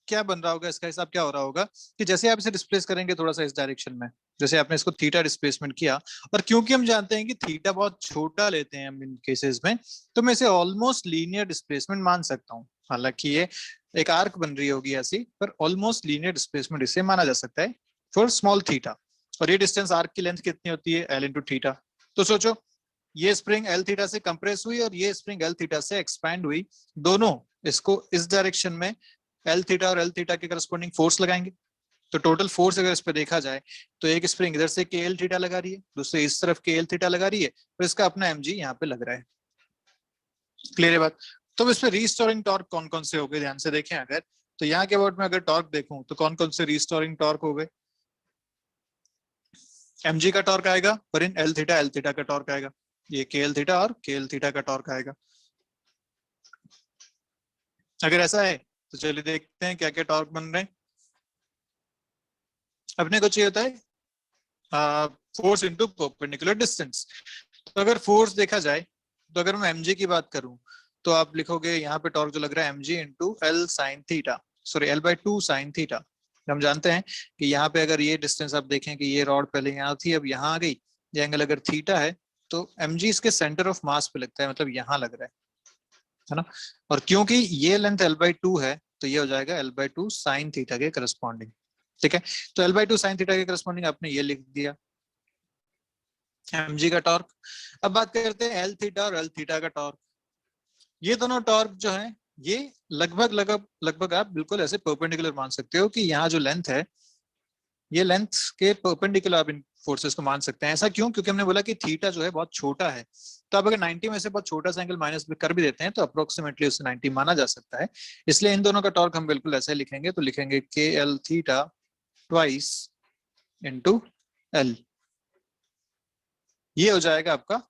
क्या बन रहा होगा, इसका हिसाब क्या हो रहा होगा कि जैसे आप इसे डिस्प्लेस करेंगे थोड़ा सा इस डायरेक्शन में, जैसे आपने इसको थीटा डिस्प्लेसमेंट किया, और क्योंकि हम जानते हैं कि थीटा बहुत छोटा लेते हैं हम इन केसेस में, तो मैं इसे ऑलमोस्ट लीनियर डिस्प्लेसमेंट मान सकता हूँ। हालांकि ये एक आर्क बन रही होगी ऐसी, पर ऑलमोस्ट लीनियर डिस्प्लेसमेंट इसे माना जा सकता है फॉर स्मॉल थीटा। और ये डिस्टेंस आर्क की लेंथ कितनी होती है, एल इंटू थीटा। तो सोचो ये स्प्रिंग एल थीटा से कंप्रेस हुई और ये स्प्रिंग एल थीटा से एक्सपैंड हुई, दोनों इसको इस डायरेक्शन में एल थीटा और एल थीटा के करस्पॉन्डिंग फोर्स लगाएंगे। तो टोटल फोर्स अगर इस पे देखा जाए तो एक स्प्रिंग इधर से के एल थीटा लगा रही है, दूसरी इस तरफ के एल थीटा लगा रही है, और इसका अपना एम जी यहाँ पे लग रहा है। क्लियर है बात। तो इस पे रीस्टोरिंग टॉर्क कौन कौन से हो गए, ध्यान से देखें अगर, तो यहाँ के अबाउट में अगर टॉर्क देखूं तो कौन कौन से रीस्टोरिंग टॉर्क हो गए। एम जी का टॉर्क आएगा, और इन एल थीटा का टॉर्क आएगा, ये के एल थीटा और के एल थीटा का टॉर्क आएगा। अगर ऐसा है तो चलिए देखते हैं क्या क्या टॉर्क बन रहे हैं। अपने को चाहिए होता है फोर्स इंटू परपेंडिकुलर डिस्टेंस। तो अगर फोर्स देखा जाए, तो अगर मैं mg की बात करूं, तो आप लिखोगे यहाँ पे टॉर्क जो लग रहा है mg into L sine theta, sorry L by two sine theta. हम जानते हैं कि यहाँ पे अगर ये डिस्टेंस आप देखें कि ये रॉड पहले यहाँ थी अब यहाँ आ गई, ये एंगल अगर थीटा है, तो mg इसके सेंटर ऑफ मास पे लगता है, मतलब यहाँ लग रहा है ना। और क्योंकि ये लेंथ एल बाई टू है, तो ये हो जाएगा L by two sine theta के करस्पॉन्डिंग। ठीक है, तो L by two sine theta के करस्पॉन्डिंग आपने ये लिख दिया mg का टॉर्क। अब बात करते हैं एल थीटा और एल थीटा का टॉर्क। ये दोनों टॉर्क जो है ये लगभग लगभग लगभग आप बिल्कुल ऐसे परपेंडिकुलर मान सकते हो कि यहाँ जो लेंथ है, ये लेंथ के परपेंडिकुलर आप इन फोर्सेस को मान सकते हैं। ऐसा क्यों, क्योंकि हमने बोला कि थीटा जो है बहुत छोटा है, तो आप अगर 90 में से बहुत छोटा सा एंगल माइनस कर भी देते हैं तो अप्रोक्सीमेटली उसे 90 माना जा सकता है। इसलिए इन दोनों का टॉर्क हम बिल्कुल ऐसे लिखेंगे, तो लिखेंगे के L theta twice into L. ये हो जाएगा आपका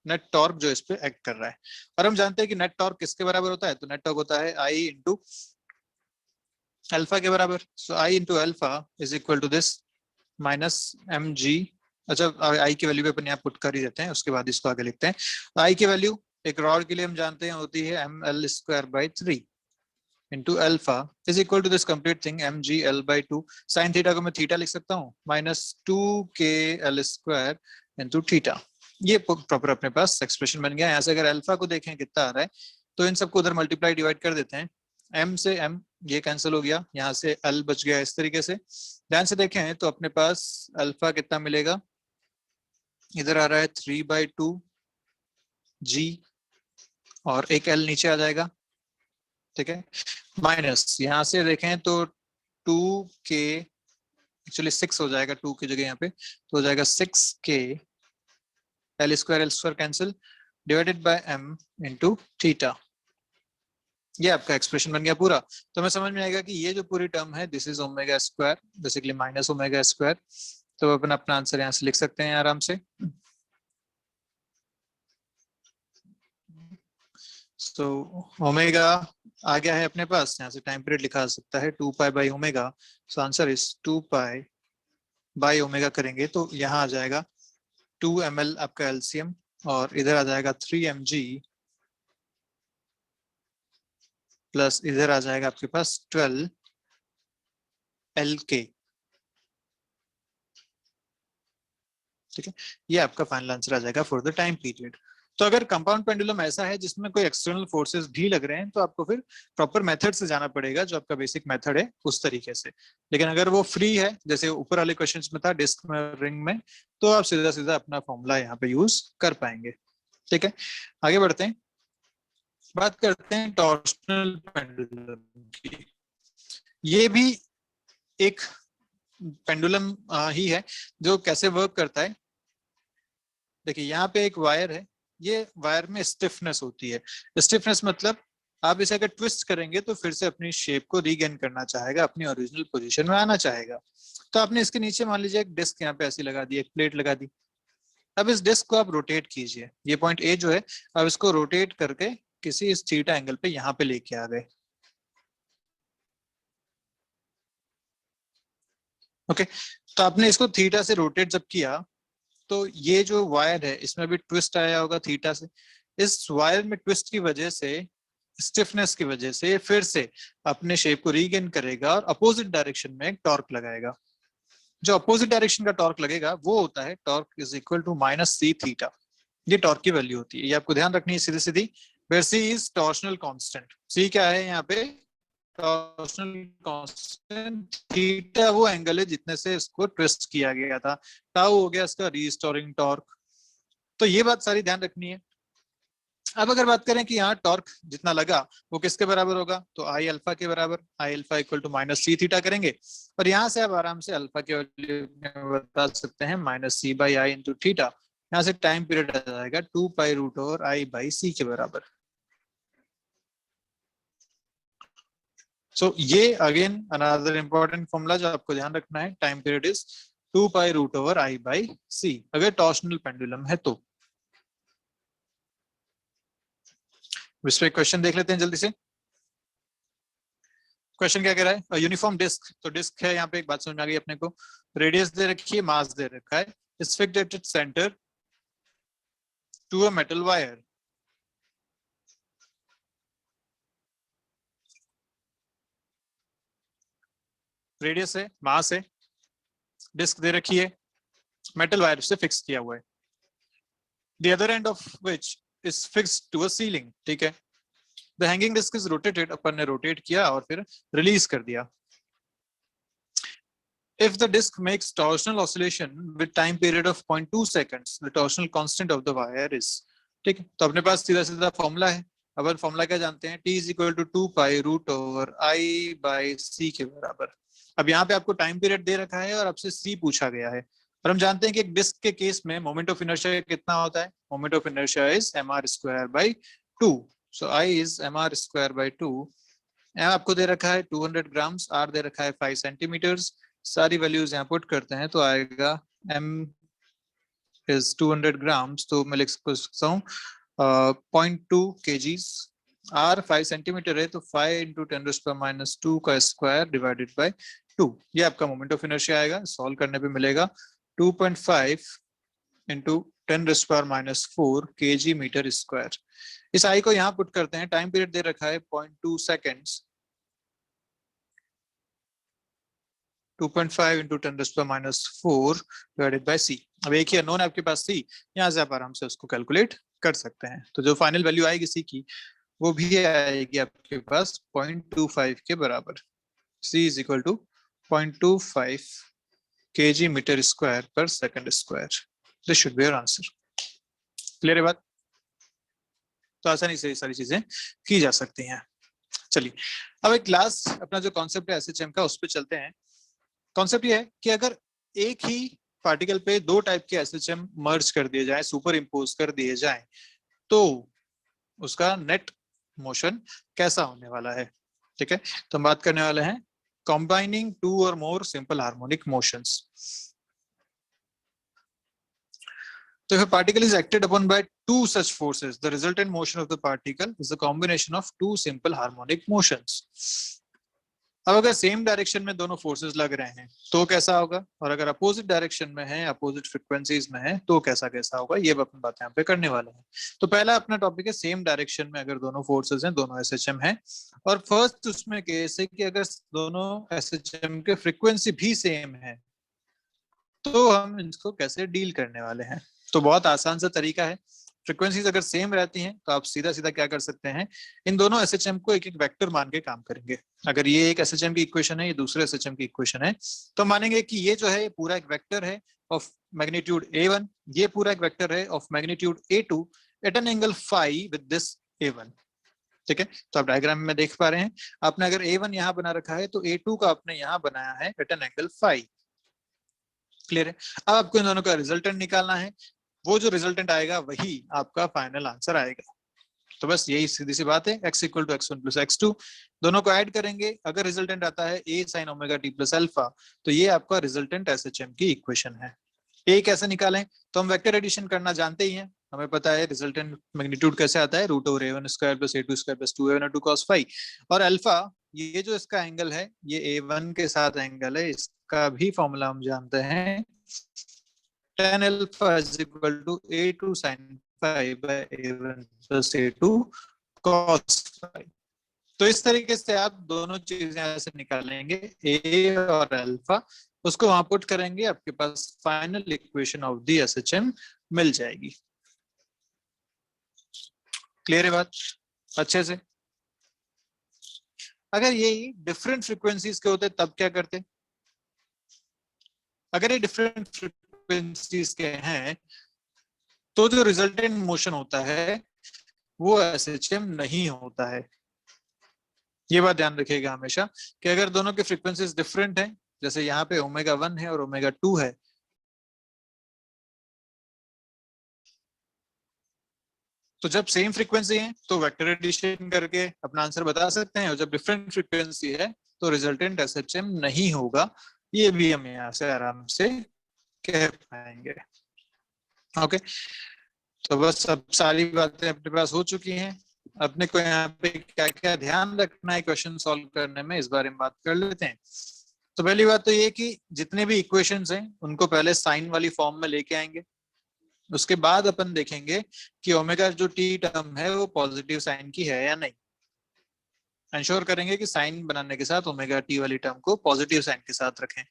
नेट टॉर्क जो इस पे एक्ट कर रहा है। और हम जानते हैं कि नेट टॉर्क किसके बराबर होता है, तो नेट टॉर्क होता है आई इंटू अल्फा के बराबर। So I into alpha is equal to this minus m g. अच्छा, आई की वैल्यू पे अपन यहाँ पुट कर ही देते हैं, उसके बाद इसको आगे लिखते हैं। आई की वैल्यू एक रॉड के लिए हम जानते हैं होती है m l square by three into alpha is equal to this complete thing m g l by two. Sine theta को मैं थीटा लिख सकता हूँ, minus two k l square into theta. ये प्रॉपर अपने पास एक्सप्रेशन बन गया। यहाँ से अगर अल्फा को देखें कितना आ रहा है, तो इन सबको उधर मल्टीप्लाई डिवाइड कर देते हैं, m से m ये कैंसिल हो गया, यहाँ से l बच गया इस तरीके से। ध्यान से देखें तो अपने पास अल्फा कितना मिलेगा, इधर आ रहा है 3/2 g, और एक l नीचे आ जाएगा। ठीक है, माइनस यहाँ से देखें तो 2k, एक्चुअली 6 हो जाएगा 2 की जगह यहाँ पे, तो हो जाएगा 6k L square cancel divided by m into theta. ये आपका एक्सप्रेशन बन गया पूरा। तो हमें समझ में आएगा कि ये जो पूरी टर्म है this is omega square, basically minus omega square. तो अपन अपना आंसर यहाँ से लिख सकते हैं आराम से। सो ओमेगा आ गया है अपने पास, यहाँ से टाइम पीरियड लिखा सकता है 2 pi by omega. So answer is 2 pi by omega करेंगे तो यहाँ आ जाएगा 2 ml आपका एलसीएम, और इधर आ जाएगा 3 mg प्लस इधर आ जाएगा आपके पास 12 LK। ठीक है, ये आपका फाइनल आंसर आ जाएगा फॉर द टाइम पीरियड। तो अगर कंपाउंड पेंडुलम ऐसा है जिसमें कोई एक्सटर्नल फोर्सेस भी लग रहे हैं, तो आपको फिर प्रॉपर मेथड से जाना पड़ेगा, जो आपका बेसिक मेथड है उस तरीके से। लेकिन अगर वो फ्री है, जैसे ऊपर वाले क्वेश्चंस में था डिस्क में रिंग में, तो आप सीधा सीधा अपना फॉर्मूला यहाँ पे यूज कर पाएंगे। ठीक है, आगे बढ़ते हैं, बात करते हैं टॉर्शनल पेंडुलम की। ये भी एक पेंडुलम ही है जो कैसे वर्क करता है। देखिए यहाँ पे एक वायर है, ये वायर में स्टिफनेस होती है। स्टिफनेस मतलब आप इसे अगर ट्विस्ट करेंगे तो फिर से अपनी शेप को रीगेन करना चाहेगा, अपनी ओरिजिनल पोजीशन में आना चाहेगा। तो आपने इसके नीचे मान लीजिए एक डिस्क यहाँ पे ऐसी लगा दी, एक प्लेट लगा दी। अब इस डिस्क को आप रोटेट कीजिए, ये पॉइंट ए जो है, अब इसको रोटेट करके किसी इस थीटा एंगल पे यहाँ पे लेके आ गए। ओके, तो आपने इसको थीटा से रोटेट जब किया तो ये जो वायर है इसमें भी ट्विस्ट आया होगा थीटा से। इस वायर में ट्विस्ट की वजह से, स्टिफनेस की वजह से फिर से अपने शेप को रीगेन करेगा और अपोजिट डायरेक्शन में एक टॉर्क लगाएगा। जो अपोजिट डायरेक्शन का टॉर्क लगेगा वो होता है torque is equal to minus C theta. ये टॉर्क की वैल्यू होती है, ये आपको ध्यान रखनी है सीधी सीधी। Where C is torsional constant, C क्या है यहाँ पे, टॉर्शनल कांस्टेंट। थीटा वो एंगल है जितने से इसको ट्विस्ट किया गया था। टाउ हो गया इसका रीस्टोरिंग टॉर्क। तो ये बात सारी ध्यान रखनी है। अब अगर बात करें कि यहाँ टॉर्क जितना लगा वो किसके बराबर होगा, तो आई अल्फा के बराबर, I alpha equal to minus C theta करेंगे और यहाँ से आप आराम से अल्फा के वैल्यू बता सकते हैं minus c by I into theta. यहाँ से टाइम पीरियड आ जाएगा 2 pi root over I by c के बराबर। सो ये अगेन अनदर इंपॉर्टेंट फॉर्मूला जो आपको ध्यान रखना है, time period is 2 pi root over I by c अगर टॉर्शनल पेंडुलम है तो। इस पे क्वेश्चन देख लेते हैं जल्दी से। क्वेश्चन क्या कह रहा है, यूनिफॉर्म डिस्क, तो डिस्क है यहाँ पे, एक बात समझ में आ गई अपने को। रेडियस दे रखी है, मास दे रखा है, is fixed at its centre to a metal wire. Radius है, मास है, डिस्क दे रखी है, मेटल वायर से फिक्स किया हुआ है। The other end of which is fixed to a ceiling, ठीक है। The hanging disc is rotated, अपन ने रोटेट किया और फिर रिलीज कर दिया। If the disk makes torsional oscillation with time period of 0.2 seconds, the torsional constant of the wire is, ठीक है। तो अपने पास सीधा सीधा फॉर्मूला है। अब फॉर्मूला क्या जानते हैं, T is equal to 2 pi root over I by c के बराबर। अब यहाँ पे आपको टाइम पीरियड दे रखा है और आपसे सी पूछा गया है और हम जानते हैं कि एक डिस्क के केस में मोमेंट ऑफ इनर्शिया कितना होता है, moment of inertia is mr square by 2। So I is mr square by 2। M आपको दे रखा है 200 ग्राम्स, आर दे रखा है 5 सेंटीमीटर्स। सारी वैल्यूज यहाँ पुट करते हैं तो आएगा m इज 200 ग्राम्स, तो मैं लिख सकता हूँ 0.2 kgs। r 5 सेंटीमीटर है तो 5 इंटू 10⁻⁻² का स्क्वायर डिवाइडेड बाय 2। ये आपका मोमेंट ऑफ इनर्शिया आएगा। सॉल्व करने पे मिलेगा 2.5 इंटू 10⁻⁻4 kg मीटर स्क्वायर। इस आई को यहाँ पुट करते हैं, टाइम पीरियड दे रखा है 0.2 सेकेंड्स, 2.5 इंटू 10⁻⁻4 डिवाइडेड बाय सी। अब एक ही अननोन आपके पास सी, यहाँ से आप आराम से उसको कैलकुलेट कर सकते हैं। तो जो फाइनल वैल्यू आएगी सी की वो भी आएगी आपके पास 0.25 के बराबर। C is equal to 0.25 kg metre square per second square. This should be your answer. Clear है बात? तो आसानी से ये सारी चीजें की जा सकती हैं। चलिए अब एक लास्ट अपना जो कॉन्सेप्ट है एसएचएम का, उस पर चलते हैं। कॉन्सेप्ट ये है कि अगर एक ही पार्टिकल पे दो टाइप के एसएचएम मर्ज कर दिए जाए, सुपर इम्पोज कर दिए जाए, तो उसका नेट मोशन कैसा होने वाला है, ठीक है। तो हम बात करने वाले हैं कंबाइनिंग टू और more simple harmonic motions. So if a particle is acted upon by two such forces, the resultant motion of the particle is a combination of two simple harmonic motions. अब अगर same direction में दोनों forces लग रहे हैं तो कैसा होगा, और अगर अपोजिट डायरेक्शन में है, अपोजिट फ्रीक्वेंसीज में है, तो कैसा कैसा होगा, ये अपन बातें यहाँ पे करने वाले हैं। तो पहला अपना टॉपिक है सेम डायरेक्शन में अगर दोनों फोर्सेस हैं, दोनों एसएचएम हैं, और फर्स्ट उसमें केस है कि अगर दोनों एसएचएम के फ्रीक्वेंसी भी सेम है तो हम इसको कैसे डील करने वाले हैं। तो बहुत आसान सा तरीका है। फ्रीक्वेंसीज अगर सेम रहती हैं तो आप सीधा सीधा क्या कर सकते हैं, इन दोनों एसएचएम को एक एक वेक्टर मान के काम करेंगे। अगर ये एक एसएचएम की इक्वेशन है, ये दूसरे एसएचएम की इक्वेशन है, तो मानेंगे कि ये जो है पूरा एक वेक्टर है ऑफ मैग्नीट्यूड a1, ये पूरा एक वेक्टर है of magnitude a2 at an angle phi with this a1, ठीक है। तो आप डायग्राम में देख पा रहे हैं, आपने अगर a1 यहाँ बना रखा है तो a2 का आपने यहाँ बनाया है at an angle phi. Clear है? अब आपको इन दोनों का रिजल्टेंट निकालना है। वो जो रिजल्टेंट आएगा वही आपका फाइनल आंसर आएगा। तो बस यही सीधी सी बात है, x equal to x1 plus x2, दोनों को ऐड करेंगे, अगर रिजल्टेंट आता है a sin omega t plus alpha, तो ये आपका रिजल्टेंट SHM की इक्वेशन है। a कैसे निकालें, तो हम वेक्टर एडिशन करना जानते ही हैं, हमें पता है रिजल्टेंट मैग्नीट्यूड कैसे आता है, root over a1 square plus a2 square plus 2a1 cos phi, और अल्फा ये जो इसका एंगल है ये a1 के साथ एंगल है, इसका भी फॉर्मूला हम जानते हैं, tan alpha is equal to a2 sin phi by a1 plus a2 cos phi। तो इस तरीके से आप दोनों चीजें ऐसे निकालेंगे, a और अल्फा, उसको वहां पुट करेंगे, आपके पास final equation of the SHM मिल जाएगी। क्लियर है बात अच्छे से? अगर यही डिफरेंट फ्रीक्वेंसीज के होते तब क्या करते? अगर ये डिफरेंट फ्रीक्वेंसीज के हैं तो जो रिजल्टेंट मोशन होता है वो SHM नहीं होता है। ये बात ध्यान रखिएगा हमेशा कि अगर दोनों के फ्रीक्वेंसीज डिफरेंट हैं, जैसे यहाँ पे ओमेगा 1 है और ओमेगा 2 है, तो जब सेम फ्रीक्वेंसी है तो वेक्टर एडिशन करके अपना आंसर बता सकते हैं, और जब डिफरेंट फ्रीक्वेंसी है तो रिजल्टेंट SHM नहीं होगा। ये भी हम यहाँ से आराम से कह पाएंगे। ओके, तो बस अब सारी बातें अपने पास हो चुकी हैं। अपने को यहाँ पे क्या क्या ध्यान रखना है क्वेश्चन सॉल्व करने में, इस बारे में बात कर लेते हैं। तो पहली बात तो ये कि जितने भी इक्वेशंस हैं उनको पहले साइन वाली फॉर्म में लेके आएंगे, उसके बाद अपन देखेंगे कि ओमेगा जो टी टर्म है वो पॉजिटिव साइन की है या नहीं। इंश्योर करेंगे कि साइन बनाने के साथ ओमेगा टी वाली टर्म को पॉजिटिव साइन के साथ रखें।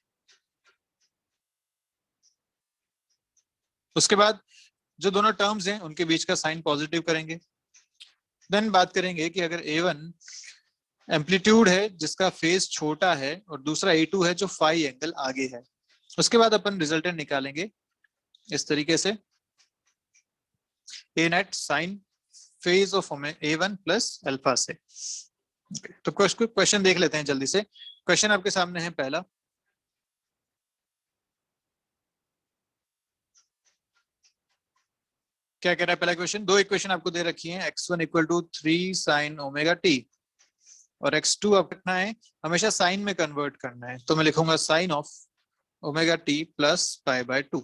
उसके बाद जो दोनों टर्म्स हैं उनके बीच का साइन पॉजिटिव करेंगे। देन बात करेंगे कि अगर A1 एम्पलीट्यूड है जिसका फेज छोटा है और दूसरा A2 है जो फाई एंगल आगे है, उसके बाद अपन रिजल्टेंट निकालेंगे इस तरीके से, A net sine phase of A1 plus alpha से। तो क्वेश्चन देख लेते हैं जल्दी से। क्वेश्चन आपके सामने है पहला, क्या कह रहा है पहला क्वेश्चन? दो इक्वेशन आपको दे रखी है, x1 equal to 3 sine omega T और x2 आप रखना है, हमेशा साइन में कन्वर्ट करना है, तो मैं लिखूंगा sine of omega T plus pi by 2,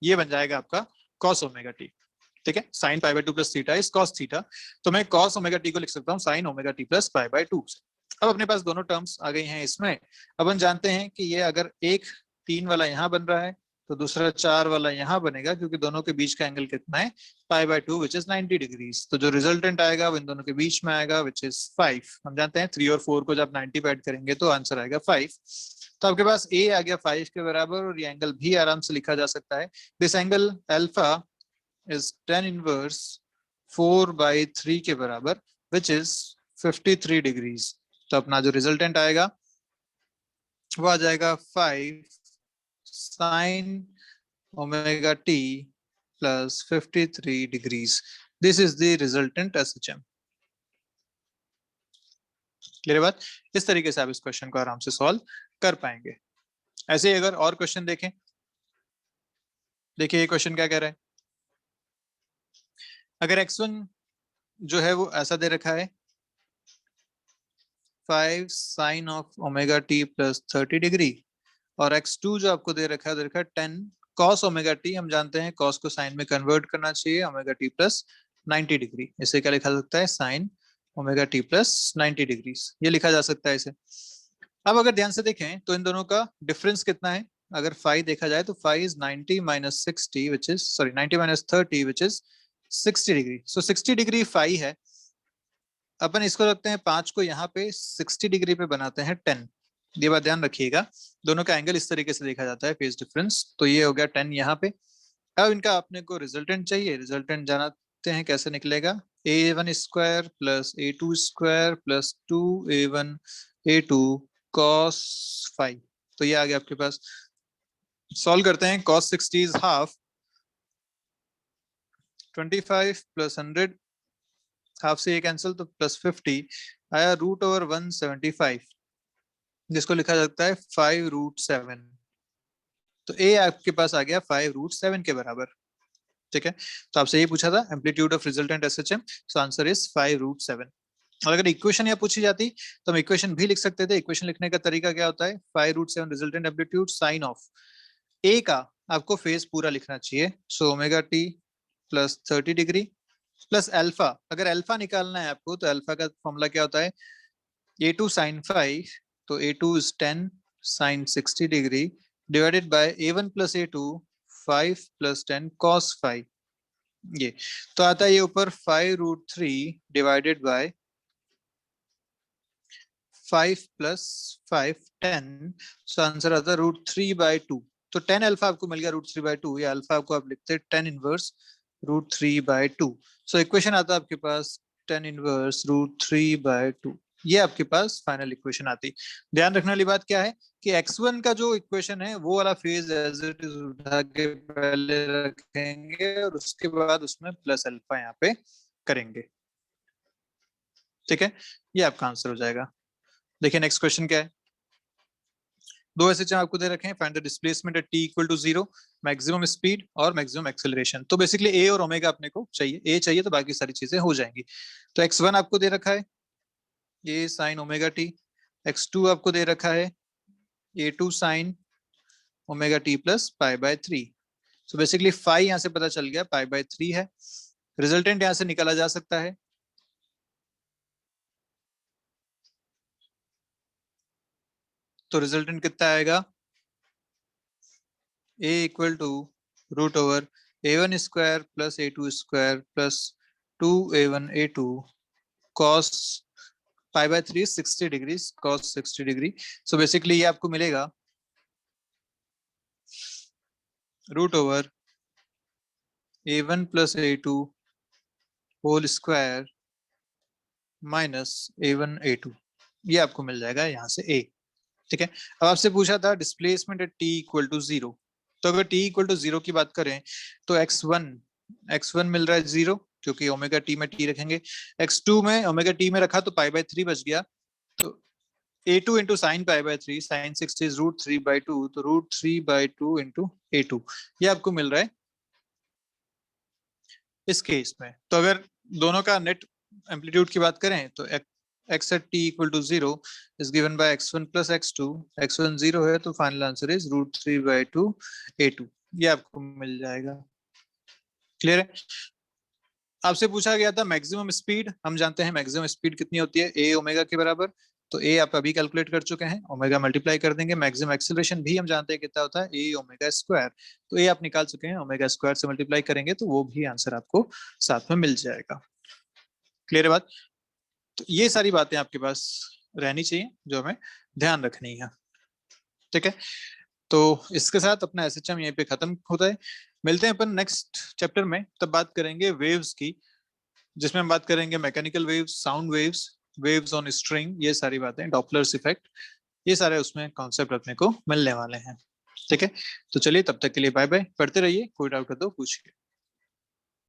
ये बन जाएगा आपका कॉस ओमेगा टी। ठीक है, sine pi by 2 plus theta is cos theta, तो मैं कॉस ओमेगा टी को लिख सकता हूँ sign omega T plus pi by 2 से। अब अपने पास दोनों टर्म्स आ गई हैं इसमें। अपन जानते हैं कि ये अगर एक 3 वाला यहाँ बन रहा है तो दूसरा 4 वाला यहाँ बनेगा, क्योंकि दोनों के बीच का एंगल कितना है, पाई बाय 2 विच इज 90 डिग्रीज। तो जो रिजल्टेंट आएगा वो इन दोनों के बीच में आएगा विच इज 5। हम जानते हैं 3 और 4 को जब 90 पे ऐड करेंगे तो आंसर आएगा 5। तो आपके पास ए आ गया 5 के बराबर, और ये एंगल भी आराम से लिखा जा सकता है, this angle alpha is tan inverse 4/3 के बराबर विच इज 53 डिग्रीज। तो अपना जो रिजल्टेंट आएगा वो आ जाएगा 5 sign omega T plus 53 degrees. This is the resultant SHM। Clear बात? इस तरीके से आप इस क्वेश्चन को आराम से सॉल्व कर पाएंगे। ऐसे ही अगर और क्वेश्चन देखें, देखिए ये क्वेश्चन क्या कह रहा है, अगर x1 जो है वो ऐसा दे रखा है 5 sine of omega T plus 30 degree, और x2 जो आपको दे रखा है 10 कॉस ओमेगा टी, हम जानते हैं कॉस को साइन में कन्वर्ट करना चाहिए, ओमेगा टी प्लस 90 डिग्री। इसे क्या लिखा सकता है, sign omega T plus 90 degree, ये लिखा जा सकता है इसे। अब अगर ध्यान से देखें तो इन दोनों का डिफरेंस कितना है, अगर फाई देखा जाए तो phi is 90 minus 60 which is 90 minus 30 which is 60 degree. So 60 degree phi है, अपन इसको रखते हैं 5 को यहाँ पे 60 डिग्री पे बनाते हैं 10। ये बात ध्यान रखिएगा, दोनों का एंगल इस तरीके से देखा जाता है फेज डिफरेंस, तो ये हो गया 10 यहाँ पे। अब इनका अपने को रिजल्टेंट चाहिए, रिजल्टेंट जानते हैं कैसे निकलेगा, a1 square plus a2 square plus 2a1 a2 cos 5। तो ये आ गया आपके पास। सॉल्व करते हैं, cos 60 is half, 25 plus 100, half से ये कैंसिल तो प्लस 50 आया, रूट ओवर 175, जिसको लिखा जाता है 5√7। तो ए आपके पास आ गया 5√7 के बराबर। ठीक है, तो आपसे ये पूछा था amplitude of resultant SHM, so answer is 5√7। और अगर इक्वेशन यहाँ पूछी जाती तो हम इक्वेशन भी लिख सकते थे। इक्वेशन लिखने का तरीका क्या होता है, 5√7 रिजल्टेंट एम्पलीट्यूड साइन ऑफ ए का आपको फेज पूरा लिखना चाहिए, so omega T plus 30 degree plus alpha. अगर अल्फा निकालना है आपको तो अल्फा का फॉर्मूला क्या होता है, a2 sin 5, तो a2 is 10 sin 60 degree divided by a1 plus a2 5 plus 10 cos 5। ये तो आता है ये ऊपर 5√3 divided by 5 plus 5 10, so answer आता है √3/2। तो 10 अल्फा आपको मिल गया √3/2, ये अल्फा आपको आप लिखते हैं 10 इनवर्स √3/2। सो इक्वेशन आता है आपके पास 10 इनवर्स √3/2। ये आपके पास फाइनल इक्वेशन आती। ध्यान रखने वाली बात क्या है कि x1 का जो इक्वेशन है वो वाला फेज एज इट इज उठा के पहले रखेंगे और उसके बाद उसमें प्लस अल्फा यहाँ पे करेंगे। ठीक है, ये आपका आंसर हो जाएगा। देखिए नेक्स्ट क्वेश्चन क्या है, दो ऐसे चाहे आपको दे रखे हैं, find the displacement at t equal to 0, maximum speed और मैक्सिमम एक्सेलरेशन। तो बेसिकली ए और ओमेगा अपने को चाहिए, ए चाहिए तो बाकी सारी चीजें हो जाएंगी। तो x1 आपको दे रखा है ये साइन ओमेगा टी, x2 आपको दे रखा है a2 sine omega T plus π/3। So basically phi यहाँ से पता चल गया π/3 है। रिजल्टेंट यहाँ से निकाला जा सकता है, तो रिजल्टेंट कितना आएगा, a equal to root over a1 square plus a2 square plus 2a1 a2 cos π/3 60 degree cos 60 degree. So basically ये आपको मिलेगा root over a1 plus a2 whole square minus a1 a2, ये आपको मिल जाएगा यहाँ से a। ठीक है, अब आपसे पूछा था displacement at t equal to 0, तो अगर t इक्वल टू 0 की बात करें तो x1 मिल रहा है 0 क्योंकि ओमेगा टी में t रखेंगे, x2 में ओमेगा टी में रखा तो π/3 बच गया, तो a2 into sine π/3 sign 60 is √3/2, तो √3/2 इंटू a2, ये आपको मिल रहा है इस केस में। तो अगर दोनों का नेट एम्पलीट्यूड की बात करें तो x at t equal to 0 is given by x1 plus x2, x1 0 है तो फाइनल आंसर इज √3/2 a2, ये आपको मिल जाएगा। क्लियर है, आपसे पूछा गया था मैक्सिमम स्पीड, हम जानते हैं मैक्सिमम स्पीड कितनी होती है, a ओमेगा के बराबर, तो a आप अभी कैलकुलेट कर चुके हैं, ओमेगा मल्टीप्लाई कर देंगे। मैक्सिमम एक्सेलरेशन भी हम जानते हैं कितना होता है, a ओमेगा स्क्वायर, तो a आप निकाल चुके हैं, ओमेगा स्क्वायर से मल्टीप्लाई करेंगे तो वो भी आंसर आपको साथ में मिल जाएगा। क्लियर है बात, तो ये सारी बातें आपके पास रहनी चाहिए जो हमें ध्यान रखनी है। ठीक है, तो इसके साथ अपना एसएचएम यहीं पे खत्म होता है। मिलते हैं अपन नेक्स्ट चैप्टर में, तब बात करेंगे वेव्स की, जिसमें हम बात करेंगे mechanical waves, sound waves, waves on string, ये सारी बातें, डॉपलर्स इफेक्ट, ये सारे उसमें कॉन्सेप्ट अपने को मिलने वाले हैं। ठीक है, तो चलिए तब तक के लिए बाय बाय, पढ़ते रहिए, कोई डाउट हो तो पूछिए।